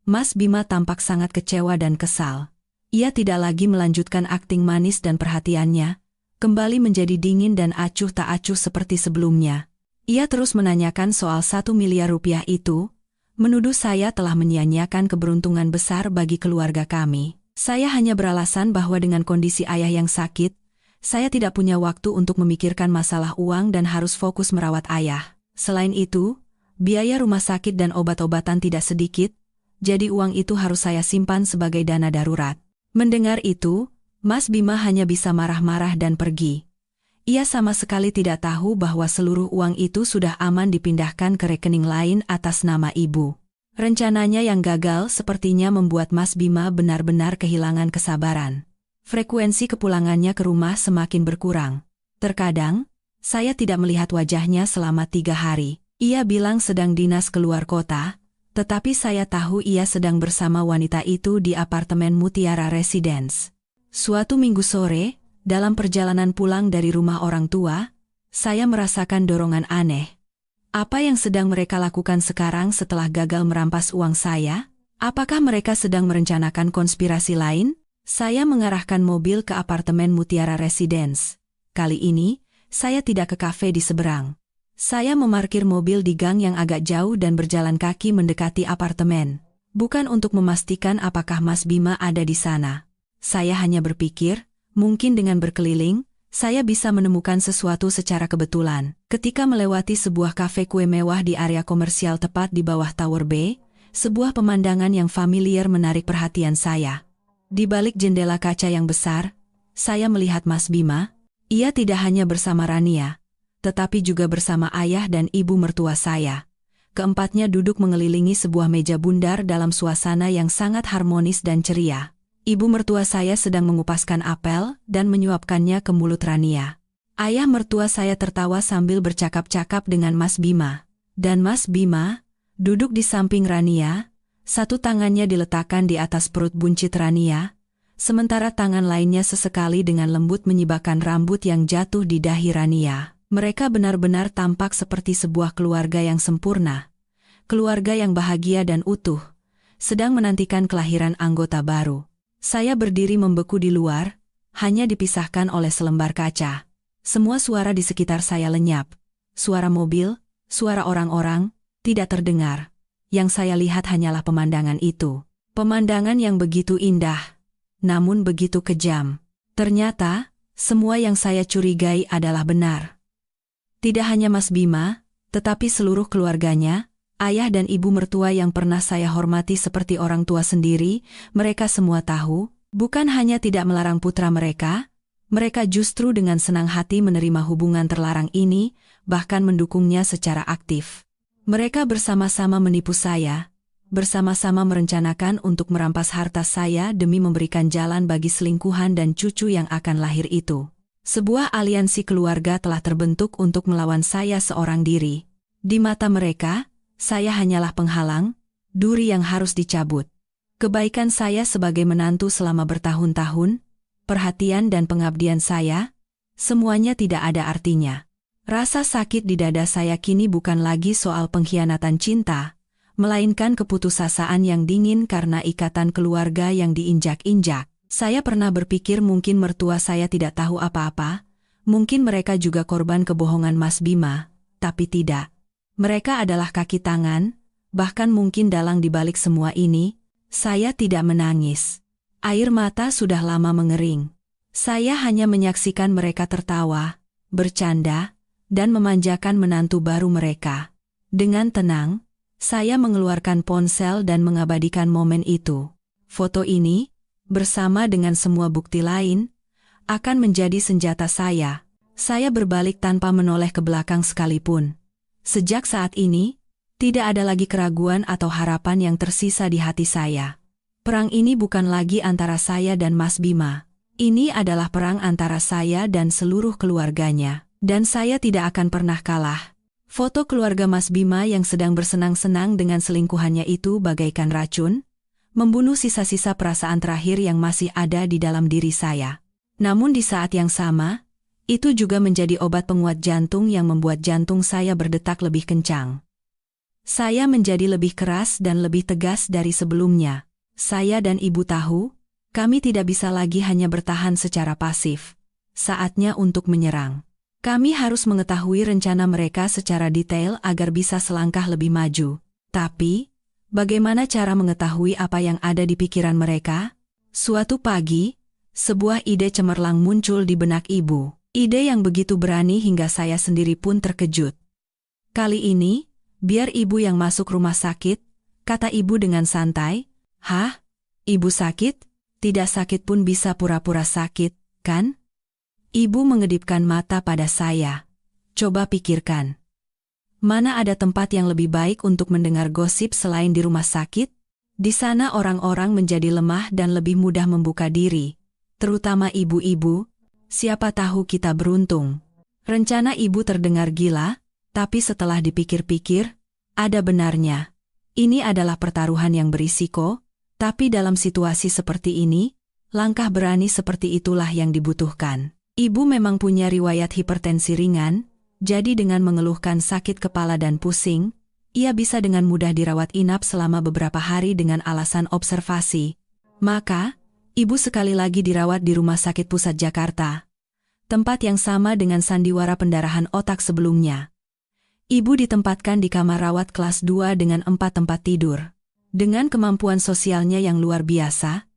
Mas Bima tampak sangat kecewa dan kesal. Ia tidak lagi melanjutkan akting manis dan perhatiannya, kembali menjadi dingin dan acuh tak acuh seperti sebelumnya. Ia terus menanyakan soal 1 miliar rupiah itu, menuduh saya telah menyia-nyiakan keberuntungan besar bagi keluarga kami. Saya hanya beralasan bahwa dengan kondisi ayah yang sakit, saya tidak punya waktu untuk memikirkan masalah uang dan harus fokus merawat ayah. Selain itu, biaya rumah sakit dan obat-obatan tidak sedikit, jadi uang itu harus saya simpan sebagai dana darurat. Mendengar itu, Mas Bima hanya bisa marah-marah dan pergi. Ia sama sekali tidak tahu bahwa seluruh uang itu sudah aman dipindahkan ke rekening lain atas nama ibu. Rencananya yang gagal sepertinya membuat Mas Bima benar-benar kehilangan kesabaran. Frekuensi kepulangannya ke rumah semakin berkurang. Terkadang, Saya tidak melihat wajahnya selama 3 hari. Ia bilang sedang dinas keluar kota, tetapi saya tahu ia sedang bersama wanita itu di apartemen Mutiara Residence. Suatu minggu sore, dalam perjalanan pulang dari rumah orang tua, saya merasakan dorongan aneh. Apa yang sedang mereka lakukan sekarang setelah gagal merampas uang saya? Apakah mereka sedang merencanakan konspirasi lain? Saya mengarahkan mobil ke apartemen Mutiara Residence. Kali ini, saya tidak ke kafe di seberang. Saya memarkir mobil di gang yang agak jauh dan berjalan kaki mendekati apartemen. Bukan untuk memastikan apakah Mas Bima ada di sana. Saya hanya berpikir, mungkin dengan berkeliling, saya bisa menemukan sesuatu secara kebetulan. Ketika melewati sebuah kafe kue mewah di area komersial tepat di bawah Tower B, sebuah pemandangan yang familiar menarik perhatian saya. Di balik jendela kaca yang besar, saya melihat Mas Bima. Ia tidak hanya bersama Rania, tetapi juga bersama ayah dan ibu mertua saya. Keempatnya duduk mengelilingi sebuah meja bundar dalam suasana yang sangat harmonis dan ceria. Ibu mertua saya sedang mengupaskan apel dan menyuapkannya ke mulut Rania. Ayah mertua saya tertawa sambil bercakap-cakap dengan Mas Bima. Dan Mas Bima duduk di samping Rania, satu tangannya diletakkan di atas perut buncit Rania, sementara tangan lainnya sesekali dengan lembut menyibakkan rambut yang jatuh di dahi Rania. Mereka benar-benar tampak seperti sebuah keluarga yang sempurna. Keluarga yang bahagia dan utuh, sedang menantikan kelahiran anggota baru. Saya berdiri membeku di luar, hanya dipisahkan oleh selembar kaca. Semua suara di sekitar saya lenyap. Suara mobil, suara orang-orang, tidak terdengar. Yang saya lihat hanyalah pemandangan itu. Pemandangan yang begitu indah, namun begitu kejam. Ternyata, semua yang saya curigai adalah benar. Tidak hanya Mas Bima, tetapi seluruh keluarganya, ayah dan ibu mertua yang pernah saya hormati seperti orang tua sendiri, mereka semua tahu, bukan hanya tidak melarang putra mereka justru dengan senang hati menerima hubungan terlarang ini, bahkan mendukungnya secara aktif. Mereka bersama-sama menipu saya, bersama-sama merencanakan untuk merampas harta saya demi memberikan jalan bagi selingkuhan dan cucu yang akan lahir itu. Sebuah aliansi keluarga telah terbentuk untuk melawan saya seorang diri. Di mata mereka, saya hanyalah penghalang, duri yang harus dicabut. Kebaikan saya sebagai menantu selama bertahun-tahun, perhatian dan pengabdian saya, semuanya tidak ada artinya. Rasa sakit di dada saya kini bukan lagi soal pengkhianatan cinta, melainkan keputusasaan yang dingin karena ikatan keluarga yang diinjak-injak. Saya pernah berpikir mungkin mertua saya tidak tahu apa-apa, mungkin mereka juga korban kebohongan Mas Bima, tapi tidak. Mereka adalah kaki tangan, bahkan mungkin dalang di balik semua ini. Saya tidak menangis. Air mata sudah lama mengering. Saya hanya menyaksikan mereka tertawa, bercanda, dan memanjakan menantu baru mereka. Dengan tenang, saya mengeluarkan ponsel dan mengabadikan momen itu. Foto ini, bersama dengan semua bukti lain, akan menjadi senjata saya. Saya berbalik tanpa menoleh ke belakang sekalipun. Sejak saat ini, tidak ada lagi keraguan atau harapan yang tersisa di hati saya. Perang ini bukan lagi antara saya dan Mas Bima. Ini adalah perang antara saya dan seluruh keluarganya. Dan saya tidak akan pernah kalah. Foto keluarga Mas Bima yang sedang bersenang-senang dengan selingkuhannya itu bagaikan racun, membunuh sisa-sisa perasaan terakhir yang masih ada di dalam diri saya. Namun di saat yang sama, itu juga menjadi obat penguat jantung yang membuat jantung saya berdetak lebih kencang. Saya menjadi lebih keras dan lebih tegas dari sebelumnya. Saya dan ibu tahu, kami tidak bisa lagi hanya bertahan secara pasif. Saatnya untuk menyerang. Kami harus mengetahui rencana mereka secara detail agar bisa selangkah lebih maju. Tapi, bagaimana cara mengetahui apa yang ada di pikiran mereka? Suatu pagi, sebuah ide cemerlang muncul di benak ibu. Ide yang begitu berani hingga saya sendiri pun terkejut. Kali ini, biar ibu yang masuk rumah sakit, kata ibu dengan santai. Hah? Ibu sakit? Tidak sakit pun bisa pura-pura sakit, kan? Ibu mengedipkan mata pada saya. Coba pikirkan. Mana ada tempat yang lebih baik untuk mendengar gosip selain di rumah sakit? Di sana orang-orang menjadi lemah dan lebih mudah membuka diri. Terutama ibu-ibu. Siapa tahu kita beruntung. Rencana ibu terdengar gila, tapi setelah dipikir-pikir, ada benarnya. Ini adalah pertaruhan yang berisiko, tapi dalam situasi seperti ini, langkah berani seperti itulah yang dibutuhkan. Ibu memang punya riwayat hipertensi ringan, jadi dengan mengeluhkan sakit kepala dan pusing, ia bisa dengan mudah dirawat inap selama beberapa hari dengan alasan observasi. Maka, ibu sekali lagi dirawat di Rumah Sakit Pusat Jakarta, tempat yang sama dengan sandiwara pendarahan otak sebelumnya. Ibu ditempatkan di kamar rawat kelas 2 dengan 4 tempat tidur. Dengan kemampuan sosialnya yang luar biasa,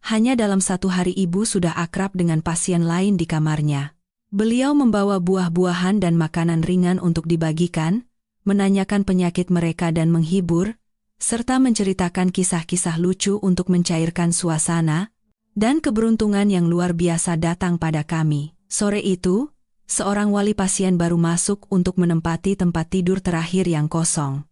hanya dalam 1 hari ibu sudah akrab dengan pasien lain di kamarnya. Beliau membawa buah-buahan dan makanan ringan untuk dibagikan, menanyakan penyakit mereka dan menghibur, serta menceritakan kisah-kisah lucu untuk mencairkan suasana, dan keberuntungan yang luar biasa datang pada kami. Sore itu, seorang wali pasien baru masuk untuk menempati tempat tidur terakhir yang kosong.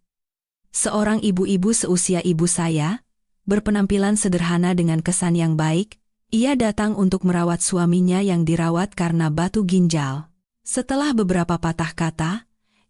Seorang ibu-ibu seusia ibu saya, berpenampilan sederhana dengan kesan yang baik, ia datang untuk merawat suaminya yang dirawat karena batu ginjal. Setelah beberapa patah kata,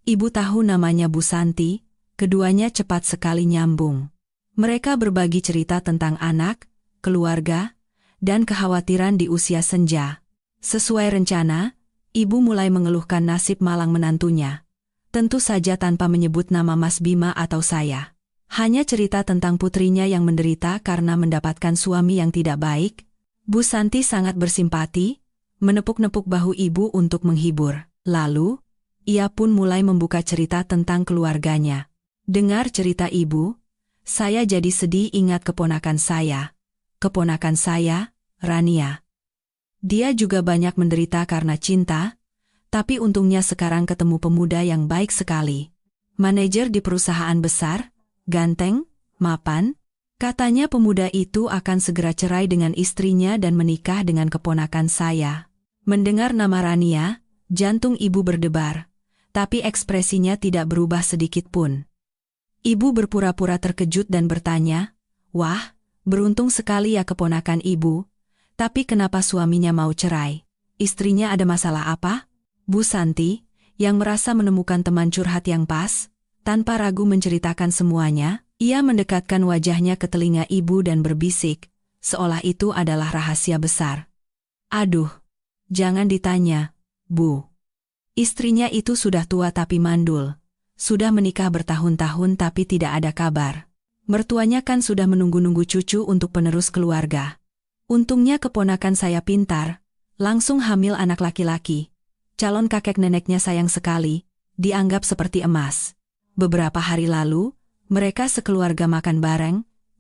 ibu tahu namanya Bu Santi, keduanya cepat sekali nyambung. Mereka berbagi cerita tentang anak, keluarga, dan kekhawatiran di usia senja. Sesuai rencana, ibu mulai mengeluhkan nasib malang menantunya. Tentu saja tanpa menyebut nama Mas Bima atau saya. Hanya cerita tentang putrinya yang menderita karena mendapatkan suami yang tidak baik. Bu Santi sangat bersimpati, menepuk-nepuk bahu ibu untuk menghibur. Lalu, ia pun mulai membuka cerita tentang keluarganya. Dengar cerita ibu, saya jadi sedih ingat keponakan saya. Keponakan saya, Rania. Dia juga banyak menderita karena cinta, tapi untungnya sekarang ketemu pemuda yang baik sekali. Manajer di perusahaan besar, ganteng, mapan. Katanya pemuda itu akan segera cerai dengan istrinya dan menikah dengan keponakan saya. Mendengar nama Rania, jantung ibu berdebar, tapi ekspresinya tidak berubah sedikit pun. Ibu berpura-pura terkejut dan bertanya, "Wah, beruntung sekali ya keponakan ibu, tapi kenapa suaminya mau cerai? Istrinya ada masalah apa?" Bu Santi, yang merasa menemukan teman curhat yang pas, tanpa ragu menceritakan semuanya, ia mendekatkan wajahnya ke telinga ibu dan berbisik, seolah itu adalah rahasia besar. "Aduh, jangan ditanya, Bu. Istrinya itu sudah tua tapi mandul. Sudah menikah bertahun-tahun tapi tidak ada kabar. Mertuanya kan sudah menunggu-nunggu cucu untuk penerus keluarga. Untungnya keponakan saya pintar, langsung hamil anak laki-laki. Calon kakek neneknya sayang sekali, dianggap seperti emas. Beberapa hari lalu, mereka sekeluarga makan bareng,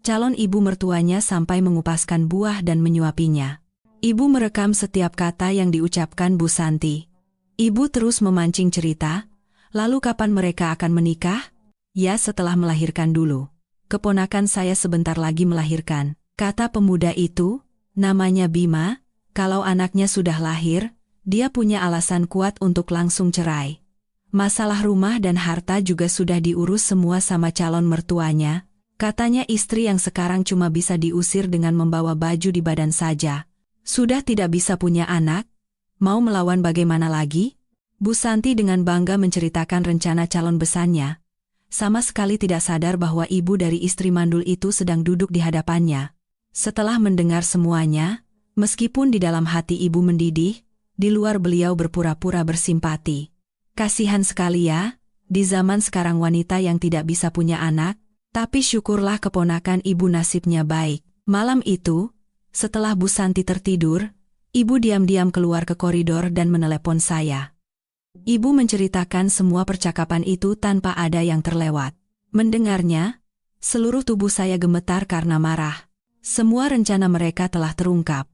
calon ibu mertuanya sampai mengupaskan buah dan menyuapinya. Ibu merekam setiap kata yang diucapkan Bu Santi. Ibu terus memancing cerita, lalu kapan mereka akan menikah? Ya setelah melahirkan dulu. Keponakan saya sebentar lagi melahirkan, kata pemuda itu, namanya Bima, kalau anaknya sudah lahir, dia punya alasan kuat untuk langsung cerai. Masalah rumah dan harta juga sudah diurus semua sama calon mertuanya, katanya istri yang sekarang cuma bisa diusir dengan membawa baju di badan saja. Sudah tidak bisa punya anak, mau melawan bagaimana lagi? Bu Santi dengan bangga menceritakan rencana calon besannya, sama sekali tidak sadar bahwa ibu dari istri mandul itu sedang duduk di hadapannya. Setelah mendengar semuanya, meskipun di dalam hati ibu mendidih, di luar beliau berpura-pura bersimpati. Kasihan sekali ya, di zaman sekarang wanita yang tidak bisa punya anak, tapi syukurlah keponakan ibu nasibnya baik. Malam itu, setelah Bu Santi tertidur, ibu diam-diam keluar ke koridor dan menelepon saya. Ibu menceritakan semua percakapan itu tanpa ada yang terlewat. Mendengarnya, seluruh tubuh saya gemetar karena marah. Semua rencana mereka telah terungkap.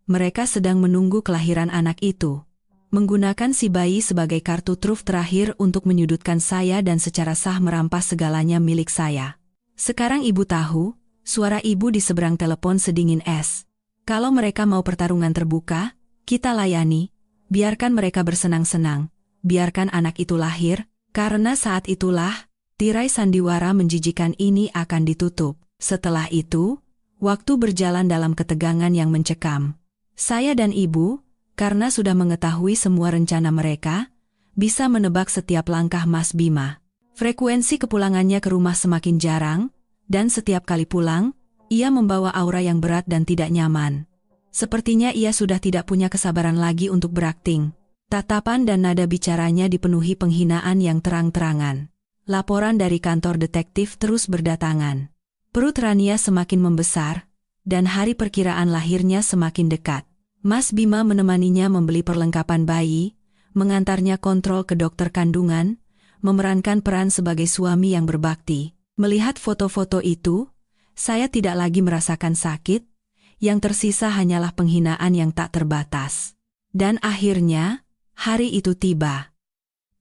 Mereka sedang menunggu kelahiran anak itu. Menggunakan si bayi sebagai kartu truf terakhir untuk menyudutkan saya dan secara sah merampas segalanya milik saya. Sekarang ibu tahu, suara ibu di seberang telepon sedingin es. Kalau mereka mau pertarungan terbuka, kita layani, biarkan mereka bersenang-senang, biarkan anak itu lahir, karena saat itulah, tirai sandiwara menjijikan ini akan ditutup. Setelah itu, waktu berjalan dalam ketegangan yang mencekam. Saya dan ibu, karena sudah mengetahui semua rencana mereka, bisa menebak setiap langkah Mas Bima. Frekuensi kepulangannya ke rumah semakin jarang, dan setiap kali pulang, ia membawa aura yang berat dan tidak nyaman. Sepertinya ia sudah tidak punya kesabaran lagi untuk berakting. Tatapan dan nada bicaranya dipenuhi penghinaan yang terang-terangan. Laporan dari kantor detektif terus berdatangan. Perut Rania semakin membesar, dan hari perkiraan lahirnya semakin dekat. Mas Bima menemaninya membeli perlengkapan bayi, mengantarnya kontrol ke dokter kandungan, memerankan peran sebagai suami yang berbakti. Melihat foto-foto itu, saya tidak lagi merasakan sakit, yang tersisa hanyalah penghinaan yang tak terbatas. Dan akhirnya, hari itu tiba.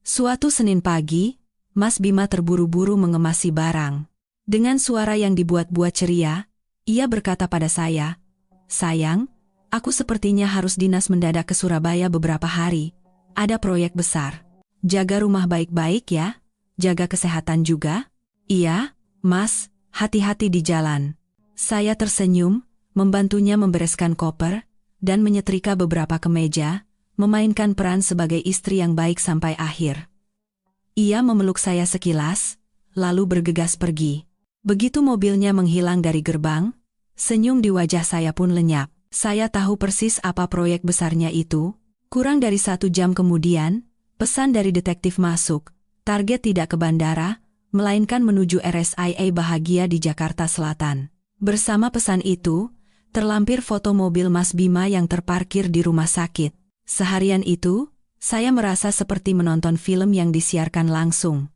Suatu Senin pagi, Mas Bima terburu-buru mengemasi barang. Dengan suara yang dibuat-buat ceria, ia berkata pada saya, "Sayang, aku sepertinya harus dinas mendadak ke Surabaya beberapa hari. Ada proyek besar. Jaga rumah baik-baik ya, jaga kesehatan juga." "Iya, Mas, hati-hati di jalan." Saya tersenyum, membantunya membereskan koper, dan menyetrika beberapa kemeja, memainkan peran sebagai istri yang baik sampai akhir. Ia memeluk saya sekilas, lalu bergegas pergi. Begitu mobilnya menghilang dari gerbang, senyum di wajah saya pun lenyap. Saya tahu persis apa proyek besarnya itu. Kurang dari 1 jam kemudian, pesan dari detektif masuk. Target tidak ke bandara, melainkan menuju RSIA Bahagia di Jakarta Selatan. Bersama pesan itu, terlampir foto mobil Mas Bima yang terparkir di rumah sakit. Seharian itu, saya merasa seperti menonton film yang disiarkan langsung.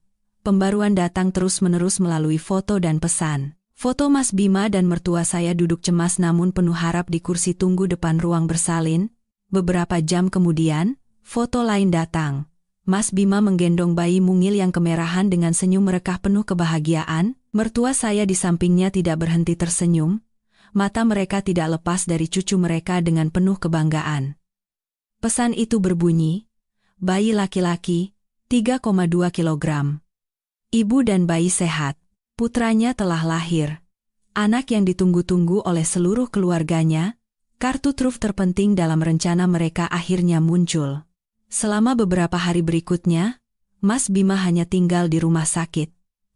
Pembaruan datang terus-menerus melalui foto dan pesan. Foto Mas Bima dan mertua saya duduk cemas namun penuh harap di kursi tunggu depan ruang bersalin. Beberapa jam kemudian, foto lain datang. Mas Bima menggendong bayi mungil yang kemerahan dengan senyum merekah penuh kebahagiaan. Mertua saya di sampingnya tidak berhenti tersenyum. Mata mereka tidak lepas dari cucu mereka dengan penuh kebanggaan. Pesan itu berbunyi, "Bayi laki-laki, 3,2 kilogram. Ibu dan bayi sehat. Putranya telah lahir. Anak yang ditunggu-tunggu oleh seluruh keluarganya." Kartu truf terpenting dalam rencana mereka akhirnya muncul. Selama beberapa hari berikutnya, Mas Bima hanya tinggal di rumah sakit.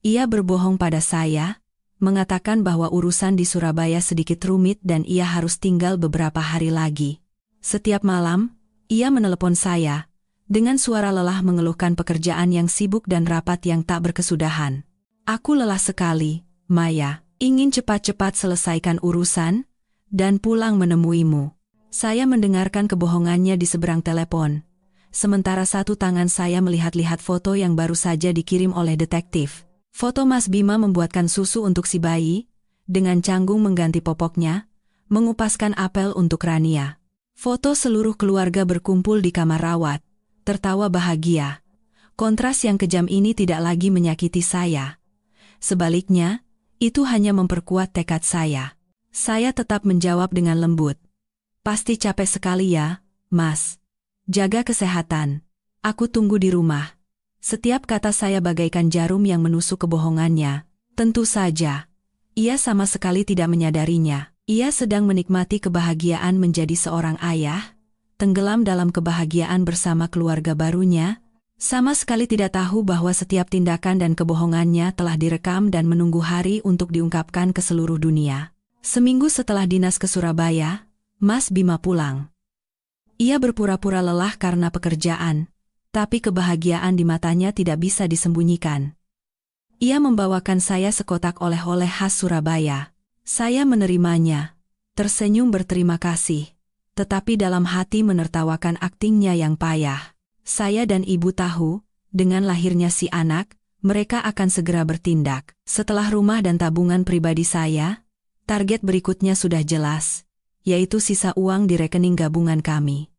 Ia berbohong pada saya, mengatakan bahwa urusan di Surabaya sedikit rumit dan ia harus tinggal beberapa hari lagi. Setiap malam, ia menelepon saya, dengan suara lelah mengeluhkan pekerjaan yang sibuk dan rapat yang tak berkesudahan. "Aku lelah sekali, Maya, ingin cepat-cepat selesaikan urusan, dan pulang menemuimu." Saya mendengarkan kebohongannya di seberang telepon. Sementara satu tangan saya melihat-lihat foto yang baru saja dikirim oleh detektif. Foto Mas Bima membuatkan susu untuk si bayi, dengan canggung mengganti popoknya, mengupaskan apel untuk Rania. Foto seluruh keluarga berkumpul di kamar rawat, tertawa bahagia. Kontras yang kejam ini tidak lagi menyakiti saya. Sebaliknya, itu hanya memperkuat tekad saya. Saya tetap menjawab dengan lembut. "Pasti capek sekali ya, Mas. Jaga kesehatan. Aku tunggu di rumah." Setiap kata saya bagaikan jarum yang menusuk kebohongannya. Tentu saja, ia sama sekali tidak menyadarinya. Ia sedang menikmati kebahagiaan menjadi seorang ayah, tenggelam dalam kebahagiaan bersama keluarga barunya, sama sekali tidak tahu bahwa setiap tindakan dan kebohongannya telah direkam dan menunggu hari untuk diungkapkan ke seluruh dunia. Seminggu setelah dinas ke Surabaya, Mas Bima pulang. Ia berpura-pura lelah karena pekerjaan, tapi kebahagiaan di matanya tidak bisa disembunyikan. Ia membawakan saya sekotak oleh-oleh khas Surabaya. Saya menerimanya, tersenyum berterima kasih, tetapi dalam hati menertawakan aktingnya yang payah. Saya dan ibu tahu, dengan lahirnya si anak, mereka akan segera bertindak. Setelah rumah dan tabungan pribadi saya, target berikutnya sudah jelas, yaitu sisa uang di rekening gabungan kami.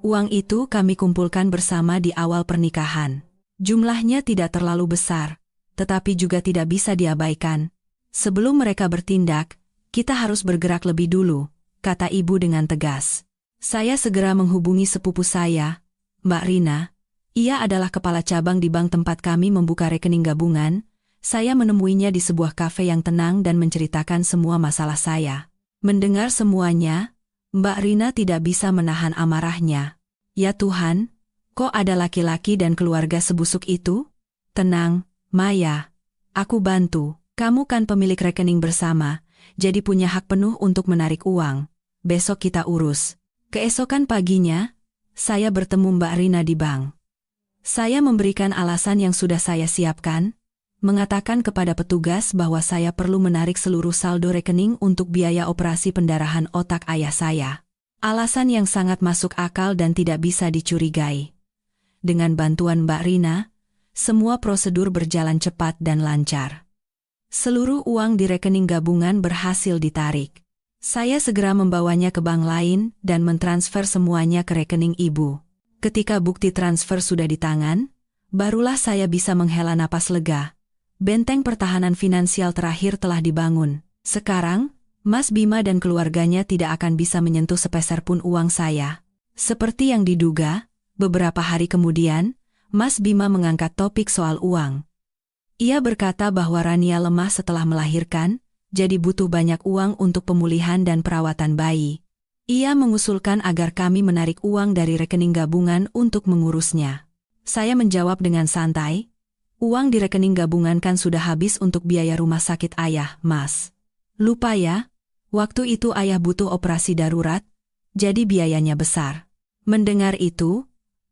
Uang itu kami kumpulkan bersama di awal pernikahan. Jumlahnya tidak terlalu besar, tetapi juga tidak bisa diabaikan. "Sebelum mereka bertindak, kita harus bergerak lebih dulu," kata ibu dengan tegas. Saya segera menghubungi sepupu saya, Mbak Rina. Ia adalah kepala cabang di bank tempat kami membuka rekening gabungan. Saya menemuinya di sebuah kafe yang tenang dan menceritakan semua masalah saya. Mendengar semuanya, Mbak Rina tidak bisa menahan amarahnya. "Ya Tuhan, Kok ada laki-laki dan keluarga sebusuk itu? Tenang, Maya. Aku bantu. Kamu kan pemilik rekening bersama, jadi punya hak penuh untuk menarik uang. Besok kita urus. Keesokan paginya, saya bertemu Mbak Rina di bank. Saya memberikan alasan yang sudah saya siapkan, mengatakan kepada petugas bahwa saya perlu menarik seluruh saldo rekening untuk biaya operasi pendarahan otak ayah saya. Alasan yang sangat masuk akal dan tidak bisa dicurigai. Dengan bantuan Mbak Rina, semua prosedur berjalan cepat dan lancar. Seluruh uang di rekening gabungan berhasil ditarik. Saya segera membawanya ke bank lain dan mentransfer semuanya ke rekening ibu. Ketika bukti transfer sudah di tangan, barulah saya bisa menghela napas lega. Benteng pertahanan finansial terakhir telah dibangun. Sekarang, Mas Bima dan keluarganya tidak akan bisa menyentuh sepeser pun uang saya. Seperti yang diduga, beberapa hari kemudian, Mas Bima mengangkat topik soal uang. Ia berkata bahwa Rania lemah setelah melahirkan, jadi butuh banyak uang untuk pemulihan dan perawatan bayi. Ia mengusulkan agar kami menarik uang dari rekening gabungan untuk mengurusnya. Saya menjawab dengan santai, uang di rekening gabungan kan sudah habis untuk biaya rumah sakit ayah, Mas. Lupa ya, waktu itu ayah butuh operasi darurat, jadi biayanya besar. Mendengar itu,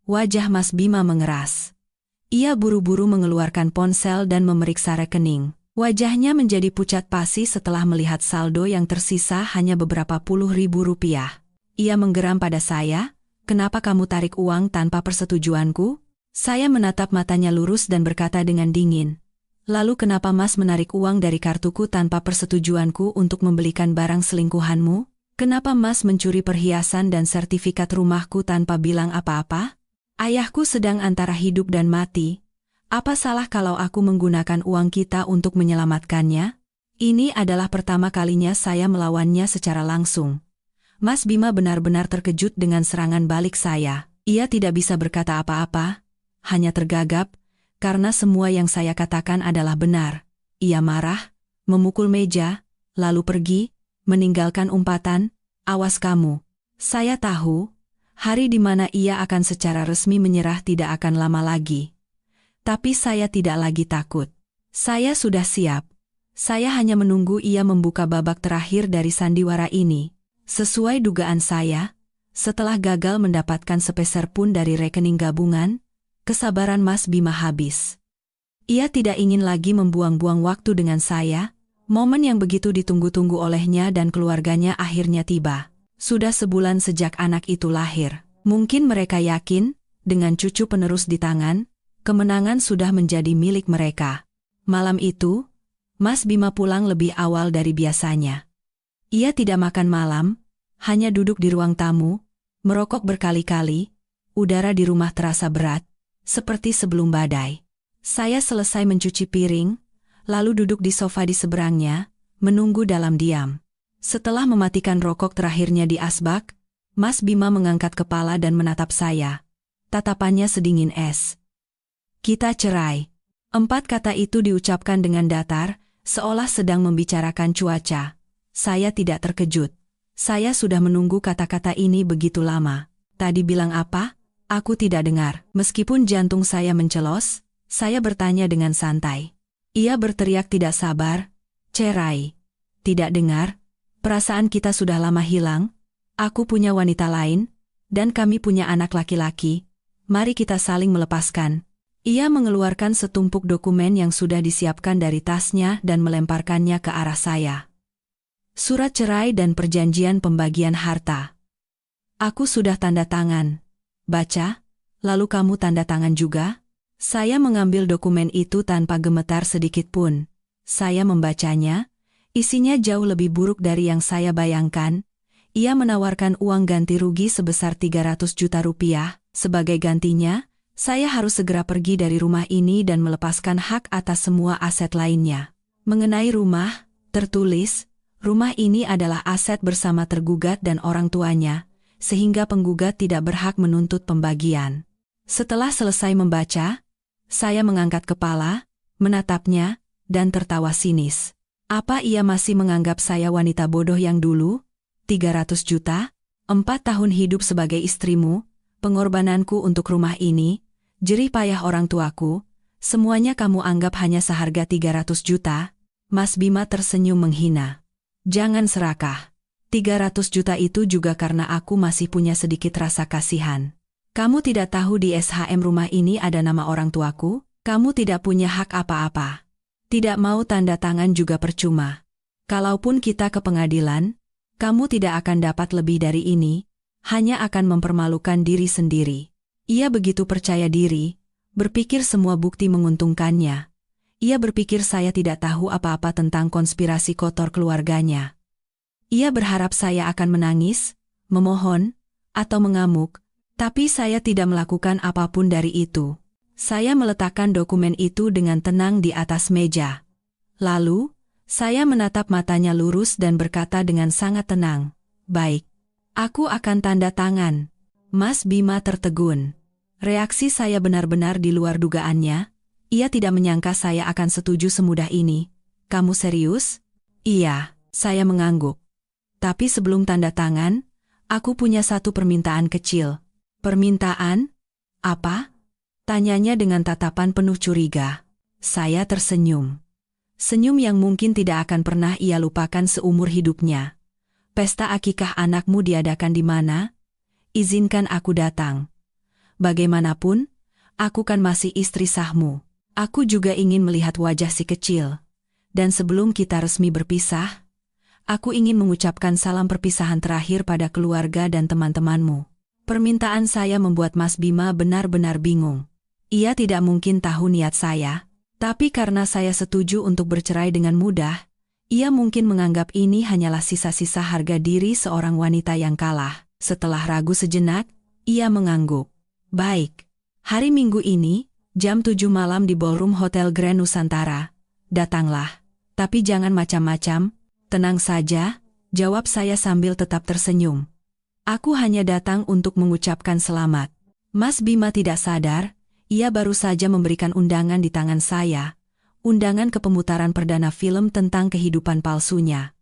wajah Mas Bima mengeras. Ia buru-buru mengeluarkan ponsel dan memeriksa rekening. Wajahnya menjadi pucat pasi setelah melihat saldo yang tersisa hanya beberapa puluh ribu rupiah. Ia menggeram pada saya, "Kenapa kamu tarik uang tanpa persetujuanku?" Saya menatap matanya lurus dan berkata dengan dingin, "Lalu kenapa Mas menarik uang dari kartuku tanpa persetujuanku untuk membelikan barang selingkuhanmu? Kenapa Mas mencuri perhiasan dan sertifikat rumahku tanpa bilang apa-apa? Ayahku sedang antara hidup dan mati. Apa salah kalau aku menggunakan uang kita untuk menyelamatkannya?" Ini adalah pertama kalinya saya melawannya secara langsung. Mas Bima benar-benar terkejut dengan serangan balik saya. Ia tidak bisa berkata apa-apa, hanya tergagap, karena semua yang saya katakan adalah benar. Ia marah, memukul meja, lalu pergi, meninggalkan umpatan, "Awas kamu." Saya tahu, hari di mana ia akan secara resmi menyerah tidak akan lama lagi. Tapi saya tidak lagi takut. Saya sudah siap. Saya hanya menunggu ia membuka babak terakhir dari sandiwara ini. Sesuai dugaan saya, setelah gagal mendapatkan sepeser pun dari rekening gabungan, kesabaran Mas Bima habis. Ia tidak ingin lagi membuang-buang waktu dengan saya. Momen yang begitu ditunggu-tunggu olehnya dan keluarganya akhirnya tiba. Sudah sebulan sejak anak itu lahir. Mungkin mereka yakin, dengan cucu penerus di tangan, kemenangan sudah menjadi milik mereka. Malam itu, Mas Bima pulang lebih awal dari biasanya. Ia tidak makan malam, hanya duduk di ruang tamu, merokok berkali-kali. Udara di rumah terasa berat, seperti sebelum badai. Saya selesai mencuci piring, lalu duduk di sofa di seberangnya, menunggu dalam diam. Setelah mematikan rokok terakhirnya di asbak, Mas Bima mengangkat kepala dan menatap saya. Tatapannya sedingin es. "Kita cerai." 4 kata itu diucapkan dengan datar, seolah sedang membicarakan cuaca. Saya tidak terkejut. Saya sudah menunggu kata-kata ini begitu lama. Tadi bilang apa? Aku tidak dengar. Meskipun jantung saya mencelos, saya bertanya dengan santai. Ia berteriak tidak sabar, "Cerai." Tidak dengar? Perasaan kita sudah lama hilang. Aku punya wanita lain, dan kami punya anak laki-laki. Mari kita saling melepaskan. Ia mengeluarkan setumpuk dokumen yang sudah disiapkan dari tasnya dan melemparkannya ke arah saya. Surat cerai dan perjanjian pembagian harta. Aku sudah tanda tangan. Baca, lalu kamu tanda tangan juga? Saya mengambil dokumen itu tanpa gemetar sedikit pun. Saya membacanya, isinya jauh lebih buruk dari yang saya bayangkan. Ia menawarkan uang ganti rugi sebesar 300 juta rupiah. Sebagai gantinya, saya harus segera pergi dari rumah ini dan melepaskan hak atas semua aset lainnya. Mengenai rumah, tertulis, rumah ini adalah aset bersama tergugat dan orang tuanya, sehingga penggugat tidak berhak menuntut pembagian. Setelah selesai membaca, saya mengangkat kepala, menatapnya, dan tertawa sinis. Apa ia masih menganggap saya wanita bodoh yang dulu? 300 juta? 4 tahun hidup sebagai istrimu, pengorbananku untuk rumah ini, jerih payah orang tuaku, semuanya kamu anggap hanya seharga 300 juta? Mas Bima tersenyum menghina. Jangan serakah. 300 juta itu juga karena aku masih punya sedikit rasa kasihan. Kamu tidak tahu di SHM rumah ini ada nama orang tuaku? Kamu tidak punya hak apa-apa. Tidak mau tanda tangan juga percuma. Kalaupun kita ke pengadilan, kamu tidak akan dapat lebih dari ini, hanya akan mempermalukan diri sendiri. Ia begitu percaya diri, berpikir semua bukti menguntungkannya. Ia berpikir saya tidak tahu apa-apa tentang konspirasi kotor keluarganya. Ia berharap saya akan menangis, memohon, atau mengamuk, tapi saya tidak melakukan apapun dari itu. Saya meletakkan dokumen itu dengan tenang di atas meja. Lalu, saya menatap matanya lurus dan berkata dengan sangat tenang, "Baik, aku akan tanda tangan." Mas Bima tertegun. Reaksi saya benar-benar di luar dugaannya. Ia tidak menyangka saya akan setuju semudah ini. "Kamu serius?" "Iya," saya mengangguk. "Tapi sebelum tanda tangan, aku punya satu permintaan kecil." "Permintaan? Apa?" tanyanya dengan tatapan penuh curiga. Saya tersenyum. Senyum yang mungkin tidak akan pernah ia lupakan seumur hidupnya. "Pesta akikah anakmu diadakan di mana? Izinkan aku datang. Bagaimanapun, aku kan masih istri sahmu. Aku juga ingin melihat wajah si kecil. Dan sebelum kita resmi berpisah, aku ingin mengucapkan salam perpisahan terakhir pada keluarga dan teman-temanmu." Permintaan saya membuat Mas Bima benar-benar bingung. Ia tidak mungkin tahu niat saya, tapi karena saya setuju untuk bercerai dengan mudah, ia mungkin menganggap ini hanyalah sisa-sisa harga diri seorang wanita yang kalah. Setelah ragu sejenak, ia mengangguk. "Baik, hari Minggu ini, jam 7 malam di Ballroom Hotel Grand Nusantara. Datanglah, tapi jangan macam-macam." "Tenang saja," jawab saya sambil tetap tersenyum. "Aku hanya datang untuk mengucapkan selamat." Mas Bima tidak sadar, ia baru saja memberikan undangan di tangan saya, undangan ke pemutaran perdana film tentang kehidupan palsunya.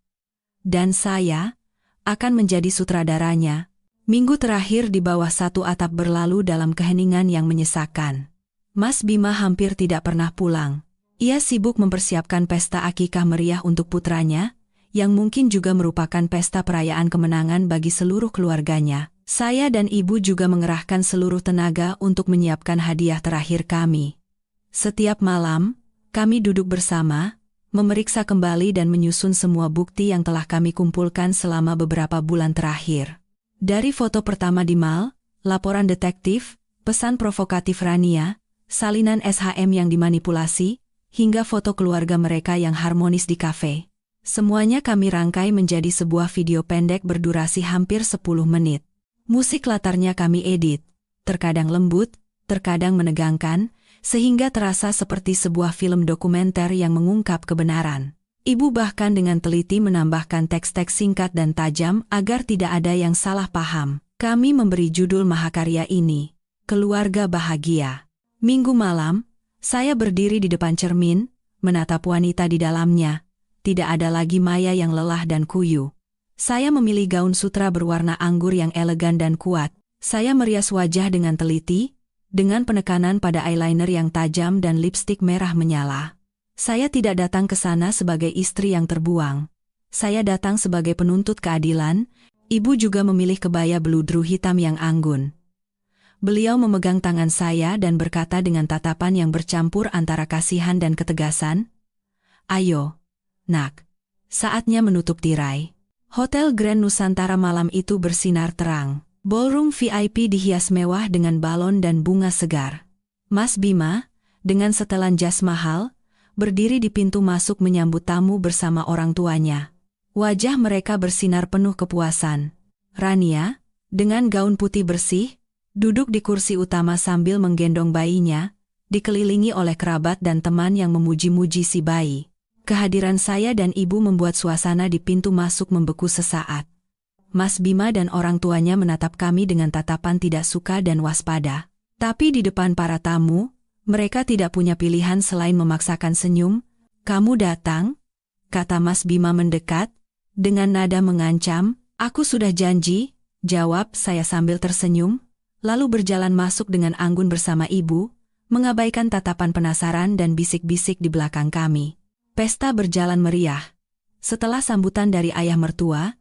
Dan saya akan menjadi sutradaranya. Minggu terakhir di bawah satu atap berlalu dalam keheningan yang menyesakan. Mas Bima hampir tidak pernah pulang. Ia sibuk mempersiapkan pesta akikah meriah untuk putranya, yang mungkin juga merupakan pesta perayaan kemenangan bagi seluruh keluarganya. Saya dan ibu juga mengerahkan seluruh tenaga untuk menyiapkan hadiah terakhir kami. Setiap malam, kami duduk bersama, memeriksa kembali dan menyusun semua bukti yang telah kami kumpulkan selama beberapa bulan terakhir. Dari foto pertama di mall, laporan detektif, pesan provokatif Rania, salinan SHM yang dimanipulasi, hingga foto keluarga mereka yang harmonis di kafe. Semuanya kami rangkai menjadi sebuah video pendek berdurasi hampir 10 menit. Musik latarnya kami edit, terkadang lembut, terkadang menegangkan, sehingga terasa seperti sebuah film dokumenter yang mengungkap kebenaran. Ibu bahkan dengan teliti menambahkan teks-teks singkat dan tajam agar tidak ada yang salah paham. Kami memberi judul mahakarya ini, "Keluarga Bahagia." Minggu malam, saya berdiri di depan cermin, menatap wanita di dalamnya. Tidak ada lagi Maya yang lelah dan kuyu. Saya memilih gaun sutra berwarna anggur yang elegan dan kuat. Saya merias wajah dengan teliti, dengan penekanan pada eyeliner yang tajam dan lipstik merah menyala. Saya tidak datang ke sana sebagai istri yang terbuang. Saya datang sebagai penuntut keadilan. Ibu juga memilih kebaya beludru hitam yang anggun. Beliau memegang tangan saya dan berkata dengan tatapan yang bercampur antara kasihan dan ketegasan, "Ayo, nak, saatnya menutup tirai." Hotel Grand Nusantara malam itu bersinar terang. Ballroom VIP dihias mewah dengan balon dan bunga segar. Mas Bima, dengan setelan jas mahal, berdiri di pintu masuk menyambut tamu bersama orang tuanya. Wajah mereka bersinar penuh kepuasan. Rania, dengan gaun putih bersih, duduk di kursi utama sambil menggendong bayinya, dikelilingi oleh kerabat dan teman yang memuji-muji si bayi. Kehadiran saya dan ibu membuat suasana di pintu masuk membeku sesaat. Mas Bima dan orang tuanya menatap kami dengan tatapan tidak suka dan waspada. Tapi di depan para tamu, mereka tidak punya pilihan selain memaksakan senyum. "Kamu datang?" kata Mas Bima mendekat, dengan nada mengancam. "Aku sudah janji," jawab saya sambil tersenyum. lalu berjalan masuk dengan anggun bersama ibu, mengabaikan tatapan penasaran dan bisik-bisik di belakang kami. Pesta berjalan meriah. Setelah sambutan dari ayah mertua,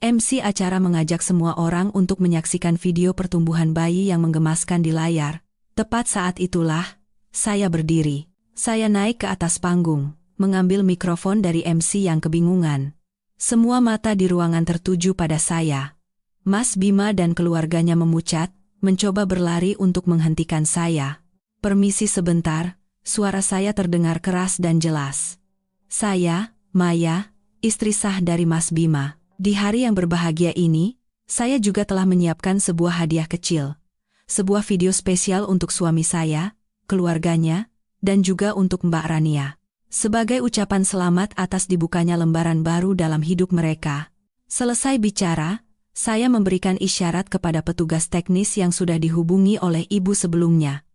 MC acara mengajak semua orang untuk menyaksikan video pertumbuhan bayi yang menggemaskan di layar. Tepat saat itulah, saya berdiri. Saya naik ke atas panggung, mengambil mikrofon dari MC yang kebingungan. Semua mata di ruangan tertuju pada saya. Mas Bima dan keluarganya memucat, mencoba berlari untuk menghentikan saya. Permisi sebentar, suara saya terdengar keras dan jelas. Saya, Maya, istri sah dari Mas Bima. Di hari yang berbahagia ini, saya juga telah menyiapkan sebuah hadiah kecil. Sebuah video spesial untuk suami saya, keluarganya, dan juga untuk Mbak Rania. Sebagai ucapan selamat atas dibukanya lembaran baru dalam hidup mereka. Selesai bicara, saya memberikan isyarat kepada petugas teknis yang sudah dihubungi oleh ibu sebelumnya.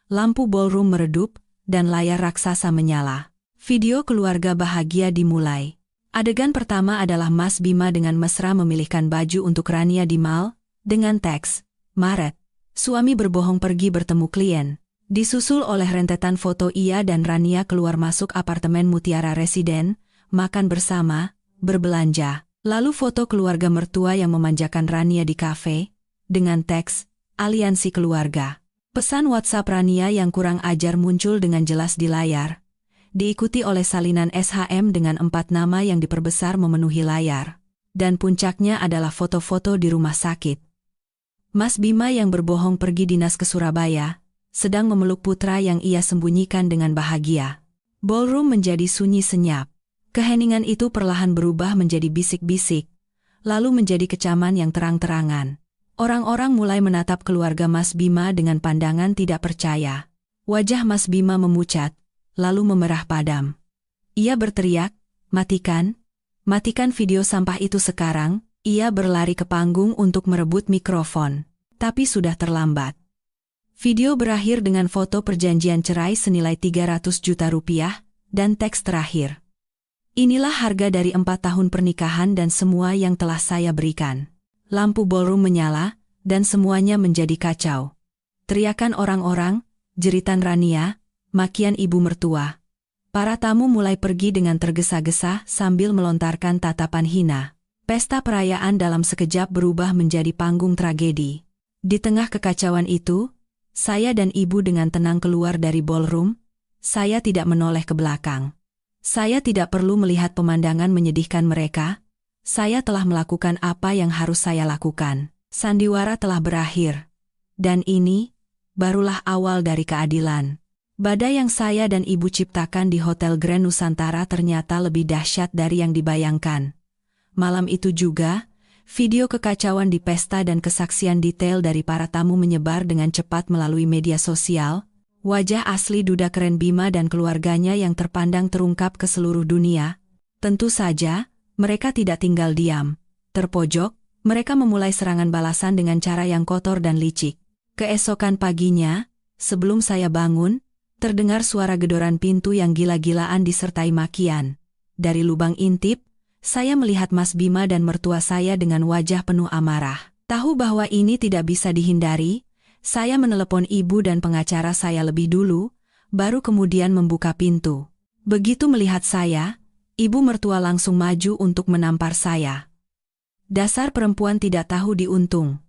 Lampu ballroom meredup, dan layar raksasa menyala. Video keluarga bahagia dimulai. Adegan pertama adalah Mas Bima dengan mesra memilihkan baju untuk Rania di mall, dengan teks, "Maret, suami berbohong pergi bertemu klien." Disusul oleh rentetan foto ia dan Rania keluar masuk apartemen Mutiara Residen, makan bersama, berbelanja. Lalu foto keluarga mertua yang memanjakan Rania di kafe, dengan teks, "Aliansi Keluarga." Pesan WhatsApp Rania yang kurang ajar muncul dengan jelas di layar. Diikuti oleh salinan SHM dengan 4 nama yang diperbesar memenuhi layar. Dan puncaknya adalah foto-foto di rumah sakit. Mas Bima yang berbohong pergi dinas ke Surabaya, sedang memeluk putra yang ia sembunyikan dengan bahagia. Ballroom menjadi sunyi senyap. Keheningan itu perlahan berubah menjadi bisik-bisik, lalu menjadi kecaman yang terang-terangan. Orang-orang mulai menatap keluarga Mas Bima dengan pandangan tidak percaya. Wajah Mas Bima memucat, lalu memerah padam. Ia berteriak, "Matikan! Matikan video sampah itu sekarang!" Ia berlari ke panggung untuk merebut mikrofon. Tapi sudah terlambat. Video berakhir dengan foto perjanjian cerai senilai 300 juta rupiah, dan teks terakhir. "Inilah harga dari 4 tahun pernikahan dan semua yang telah saya berikan." Lampu ballroom menyala, dan semuanya menjadi kacau. Teriakan orang-orang, jeritan Rania, makian ibu mertua. Para tamu mulai pergi dengan tergesa-gesa sambil melontarkan tatapan hina. Pesta perayaan dalam sekejap berubah menjadi panggung tragedi. Di tengah kekacauan itu, saya dan ibu dengan tenang keluar dari ballroom. Saya tidak menoleh ke belakang. Saya tidak perlu melihat pemandangan menyedihkan mereka. Saya telah melakukan apa yang harus saya lakukan. Sandiwara telah berakhir. Dan ini, barulah awal dari keadilan. Badai yang saya dan ibu ciptakan di Hotel Grand Nusantara ternyata lebih dahsyat dari yang dibayangkan. Malam itu juga, video kekacauan di pesta dan kesaksian detail dari para tamu menyebar dengan cepat melalui media sosial. Wajah asli duda keren Bima dan keluarganya yang terpandang terungkap ke seluruh dunia. Tentu saja, mereka tidak tinggal diam. Terpojok, mereka memulai serangan balasan dengan cara yang kotor dan licik. Keesokan paginya, sebelum saya bangun, terdengar suara gedoran pintu yang gila-gilaan disertai makian. Dari lubang intip, saya melihat Mas Bima dan mertua saya dengan wajah penuh amarah. Tahu bahwa ini tidak bisa dihindari, saya menelepon ibu dan pengacara saya lebih dulu, baru kemudian membuka pintu. Begitu melihat saya, ibu mertua langsung maju untuk menampar saya. "Dasar perempuan tidak tahu diuntung.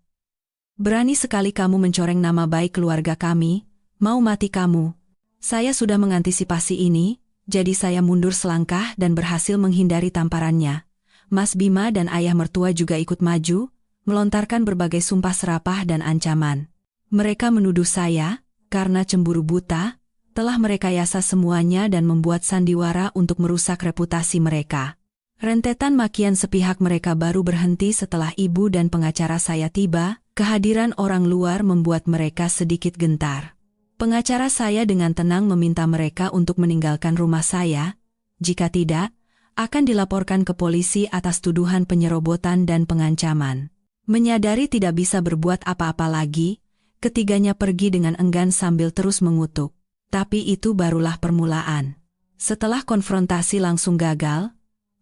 Berani sekali kamu mencoreng nama baik keluarga kami, mau mati kamu." Saya sudah mengantisipasi ini, jadi saya mundur selangkah dan berhasil menghindari tamparannya. Mas Bima dan ayah mertua juga ikut maju, melontarkan berbagai sumpah serapah dan ancaman. Mereka menuduh saya, karena cemburu buta, telah merekayasa semuanya dan membuat sandiwara untuk merusak reputasi mereka. Rentetan makian sepihak mereka baru berhenti setelah ibu dan pengacara saya tiba. Kehadiran orang luar membuat mereka sedikit gentar. Pengacara saya dengan tenang meminta mereka untuk meninggalkan rumah saya, jika tidak, akan dilaporkan ke polisi atas tuduhan penyerobotan dan pengancaman. Menyadari tidak bisa berbuat apa-apa lagi, ketiganya pergi dengan enggan sambil terus mengutuk. Tapi itu barulah permulaan. Setelah konfrontasi langsung gagal,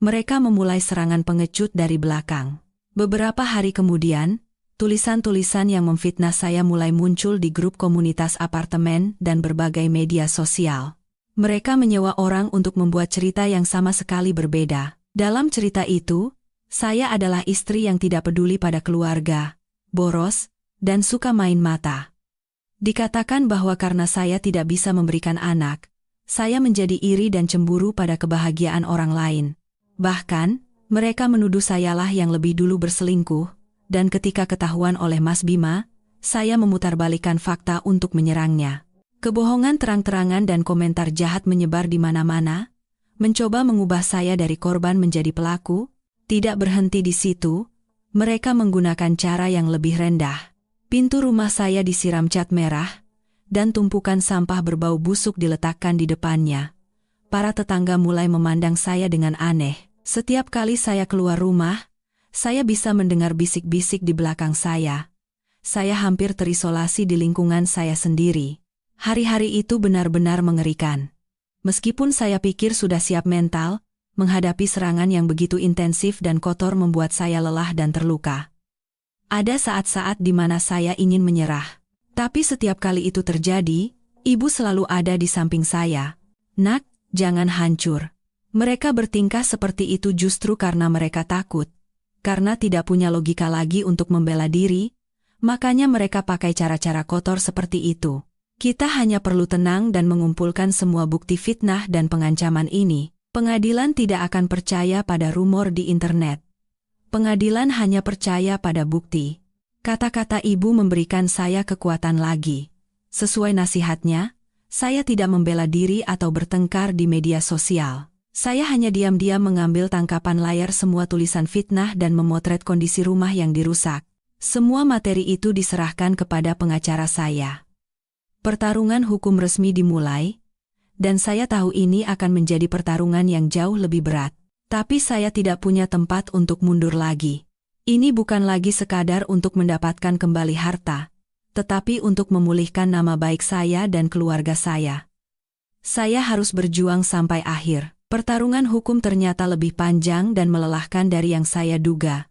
mereka memulai serangan pengecut dari belakang. Beberapa hari kemudian, Tulisan-tulisan yang memfitnah saya mulai muncul di grup komunitas apartemen dan berbagai media sosial. Mereka menyewa orang untuk membuat cerita yang sama sekali berbeda. Dalam cerita itu, saya adalah istri yang tidak peduli pada keluarga, boros, dan suka main mata. Dikatakan bahwa karena saya tidak bisa memberikan anak, saya menjadi iri dan cemburu pada kebahagiaan orang lain. Bahkan, mereka menuduh sayalah yang lebih dulu berselingkuh, dan ketika ketahuan oleh Mas Bima, saya memutarbalikkan fakta untuk menyerangnya. Kebohongan terang-terangan dan komentar jahat menyebar di mana-mana, mencoba mengubah saya dari korban menjadi pelaku. Tidak berhenti di situ, mereka menggunakan cara yang lebih rendah. Pintu rumah saya disiram cat merah, dan tumpukan sampah berbau busuk diletakkan di depannya. Para tetangga mulai memandang saya dengan aneh. Setiap kali saya keluar rumah, saya bisa mendengar bisik-bisik di belakang saya. Saya hampir terisolasi di lingkungan saya sendiri. Hari-hari itu benar-benar mengerikan. Meskipun saya pikir sudah siap mental, menghadapi serangan yang begitu intensif dan kotor membuat saya lelah dan terluka. Ada saat-saat di mana saya ingin menyerah. Tapi setiap kali itu terjadi, ibu selalu ada di samping saya. "Nak, jangan hancur." Mereka bertingkah seperti itu justru karena mereka takut. Karena tidak punya logika lagi untuk membela diri, makanya mereka pakai cara-cara kotor seperti itu. Kita hanya perlu tenang dan mengumpulkan semua bukti fitnah dan pengancaman ini. Pengadilan tidak akan percaya pada rumor di internet. Pengadilan hanya percaya pada bukti. Kata-kata ibu memberikan saya kekuatan lagi. Sesuai nasihatnya, saya tidak membela diri atau bertengkar di media sosial. Saya hanya diam-diam mengambil tangkapan layar semua tulisan fitnah dan memotret kondisi rumah yang dirusak. Semua materi itu diserahkan kepada pengacara saya. Pertarungan hukum resmi dimulai, dan saya tahu ini akan menjadi pertarungan yang jauh lebih berat. Tapi saya tidak punya tempat untuk mundur lagi. Ini bukan lagi sekadar untuk mendapatkan kembali harta, tetapi untuk memulihkan nama baik saya dan keluarga saya. Saya harus berjuang sampai akhir. Pertarungan hukum ternyata lebih panjang dan melelahkan dari yang saya duga.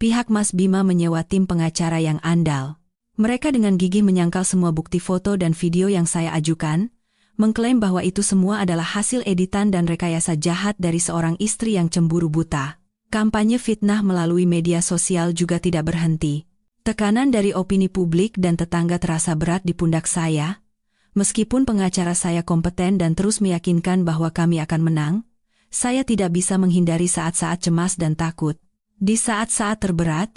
Pihak Mas Bima menyewa tim pengacara yang andal. Mereka dengan gigih menyangkal semua bukti foto dan video yang saya ajukan, mengklaim bahwa itu semua adalah hasil editan dan rekayasa jahat dari seorang istri yang cemburu buta. Kampanye fitnah melalui media sosial juga tidak berhenti. Tekanan dari opini publik dan tetangga terasa berat di pundak saya. Meskipun pengacara saya kompeten dan terus meyakinkan bahwa kami akan menang, saya tidak bisa menghindari saat-saat cemas dan takut. Di saat-saat terberat,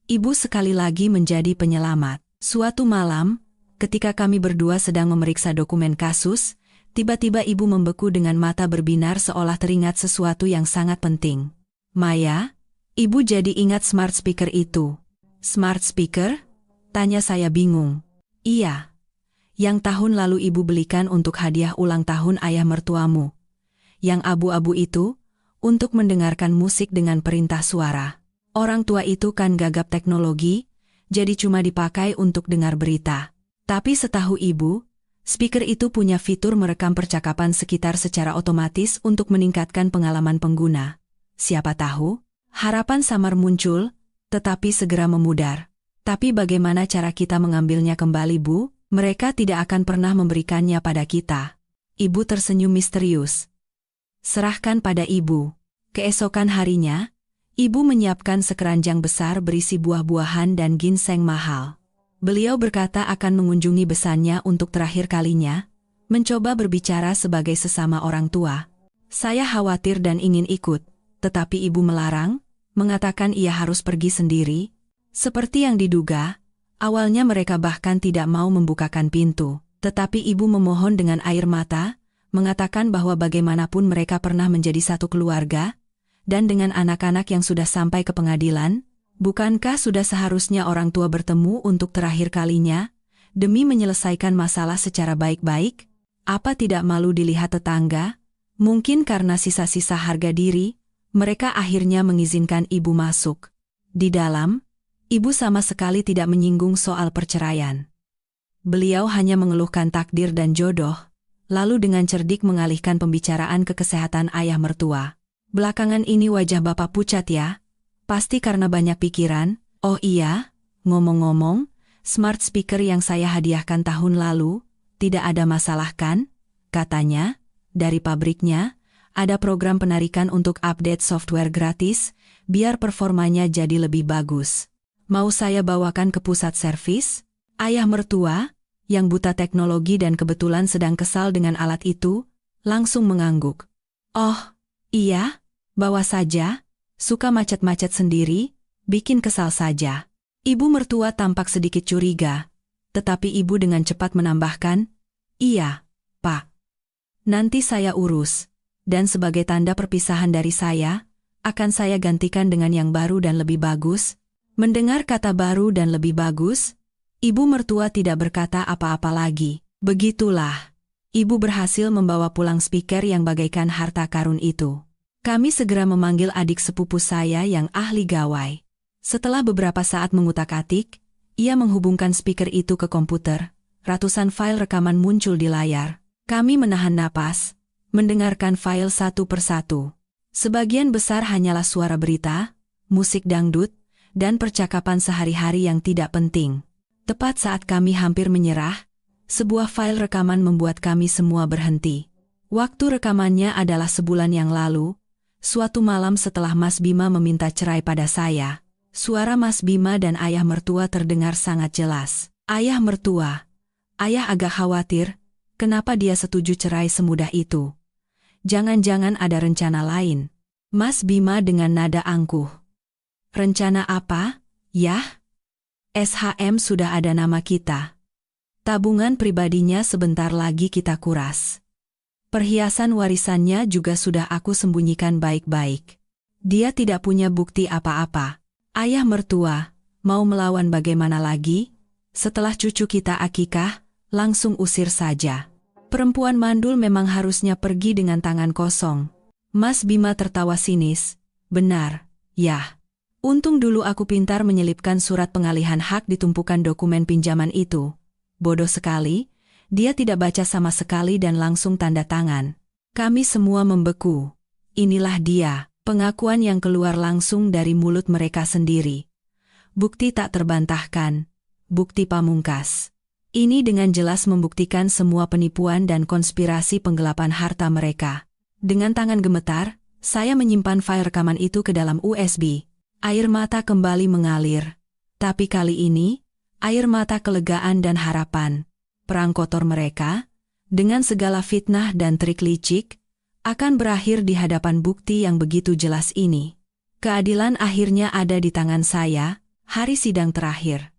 ibu sekali lagi menjadi penyelamat. Suatu malam, ketika kami berdua sedang memeriksa dokumen kasus, tiba-tiba ibu membeku dengan mata berbinar seolah teringat sesuatu yang sangat penting. "Maya, ibu jadi ingat smart speaker itu." "Smart speaker?" tanya saya bingung. "Iya. Yang tahun lalu ibu belikan untuk hadiah ulang tahun ayah mertuamu. Yang abu-abu itu, untuk mendengarkan musik dengan perintah suara. Orang tua itu kan gagap teknologi, jadi cuma dipakai untuk dengar berita. Tapi setahu ibu, speaker itu punya fitur merekam percakapan sekitar secara otomatis untuk meningkatkan pengalaman pengguna. Siapa tahu, harapan samar muncul, tetapi segera memudar. Tapi bagaimana cara kita mengambilnya kembali, Bu? Mereka tidak akan pernah memberikannya pada kita." Ibu tersenyum misterius. "Serahkan pada ibu." Keesokan harinya, ibu menyiapkan sekeranjang besar berisi buah-buahan dan ginseng mahal. Beliau berkata akan mengunjungi besannya untuk terakhir kalinya, mencoba berbicara sebagai sesama orang tua. Saya khawatir dan ingin ikut, tetapi ibu melarang, mengatakan ia harus pergi sendiri. Seperti yang diduga, awalnya mereka bahkan tidak mau membukakan pintu, tetapi ibu memohon dengan air mata, mengatakan bahwa bagaimanapun mereka pernah menjadi satu keluarga, dan dengan anak-anak yang sudah sampai ke pengadilan, bukankah sudah seharusnya orang tua bertemu untuk terakhir kalinya, demi menyelesaikan masalah secara baik-baik? Apa tidak malu dilihat tetangga? Mungkin karena sisa-sisa harga diri, mereka akhirnya mengizinkan ibu masuk. Di dalam, ibu sama sekali tidak menyinggung soal perceraian. Beliau hanya mengeluhkan takdir dan jodoh, lalu dengan cerdik mengalihkan pembicaraan ke kesehatan ayah mertua. "Belakangan ini wajah Bapak pucat ya? Pasti karena banyak pikiran." "Oh iya, Ngomong-ngomong, smart speaker yang saya hadiahkan tahun lalu, tidak ada masalah kan? Katanya, dari pabriknya, ada program penarikan untuk update software gratis, biar performanya jadi lebih bagus. Mau saya bawakan ke pusat servis? Ayah mertua, yang buta teknologi dan kebetulan sedang kesal dengan alat itu, langsung mengangguk. Oh, iya, bawa saja, suka macet-macet sendiri, bikin kesal saja. Ibu mertua tampak sedikit curiga, tetapi ibu dengan cepat menambahkan, iya, Pak. Nanti saya urus, dan sebagai tanda perpisahan dari saya, akan saya gantikan dengan yang baru dan lebih bagus. Mendengar kata baru dan lebih bagus, ibu mertua tidak berkata apa-apa lagi. Begitulah, ibu berhasil membawa pulang speaker yang bagaikan harta karun itu. Kami segera memanggil adik sepupu saya yang ahli gawai. Setelah beberapa saat mengutak-atik, ia menghubungkan speaker itu ke komputer. Ratusan file rekaman muncul di layar. Kami menahan napas, mendengarkan file satu persatu. Sebagian besar hanyalah suara berita, musik dangdut, dan percakapan sehari-hari yang tidak penting. Tepat saat kami hampir menyerah, sebuah file rekaman membuat kami semua berhenti. Waktu rekamannya adalah sebulan yang lalu, suatu malam setelah Mas Bima meminta cerai pada saya. Suara Mas Bima dan ayah mertua terdengar sangat jelas. Ayah mertua. Ayah agak khawatir, kenapa dia setuju cerai semudah itu. Jangan-jangan ada rencana lain. Mas Bima dengan nada angkuh. Rencana apa, Yah? SHM sudah ada nama kita. Tabungan pribadinya sebentar lagi kita kuras. Perhiasan warisannya juga sudah aku sembunyikan baik-baik. Dia tidak punya bukti apa-apa. Ayah mertua, mau melawan bagaimana lagi? Setelah cucu kita akikah, langsung usir saja. Perempuan mandul memang harusnya pergi dengan tangan kosong. Mas Bima tertawa sinis. Benar, Yah. Untung dulu aku pintar menyelipkan surat pengalihan hak di tumpukan dokumen pinjaman itu. Bodoh sekali, dia tidak baca sama sekali dan langsung tanda tangan. Kami semua membeku. Inilah dia. Pengakuan yang keluar langsung dari mulut mereka sendiri. Bukti tak terbantahkan. Bukti pamungkas. Ini dengan jelas membuktikan semua penipuan dan konspirasi penggelapan harta mereka. Dengan tangan gemetar, saya menyimpan file rekaman itu ke dalam USB. Air mata kembali mengalir. Tapi kali ini, air mata kelegaan dan harapan. Perang kotor mereka, dengan segala fitnah dan trik licik, akan berakhir di hadapan bukti yang begitu jelas ini. Keadilan akhirnya ada di tangan saya. Hari sidang terakhir.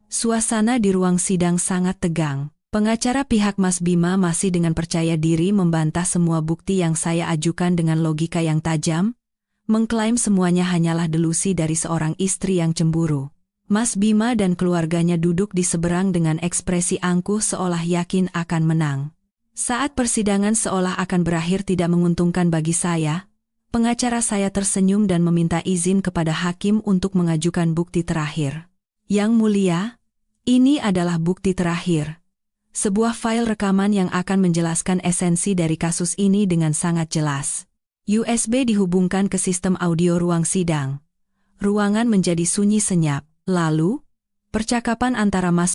Suasana di ruang sidang sangat tegang. Pengacara pihak Mas Bima masih dengan percaya diri membantah semua bukti yang saya ajukan dengan logika yang tajam, mengklaim semuanya hanyalah delusi dari seorang istri yang cemburu. Mas Bima dan keluarganya duduk di seberang dengan ekspresi angkuh seolah yakin akan menang. Saat persidangan seolah akan berakhir tidak menguntungkan bagi saya, pengacara saya tersenyum dan meminta izin kepada hakim untuk mengajukan bukti terakhir. Yang mulia, ini adalah bukti terakhir. Sebuah file rekaman yang akan menjelaskan esensi dari kasus ini dengan sangat jelas. USB dihubungkan ke sistem audio ruang sidang. Ruangan menjadi sunyi senyap. Lalu, percakapan antara Mas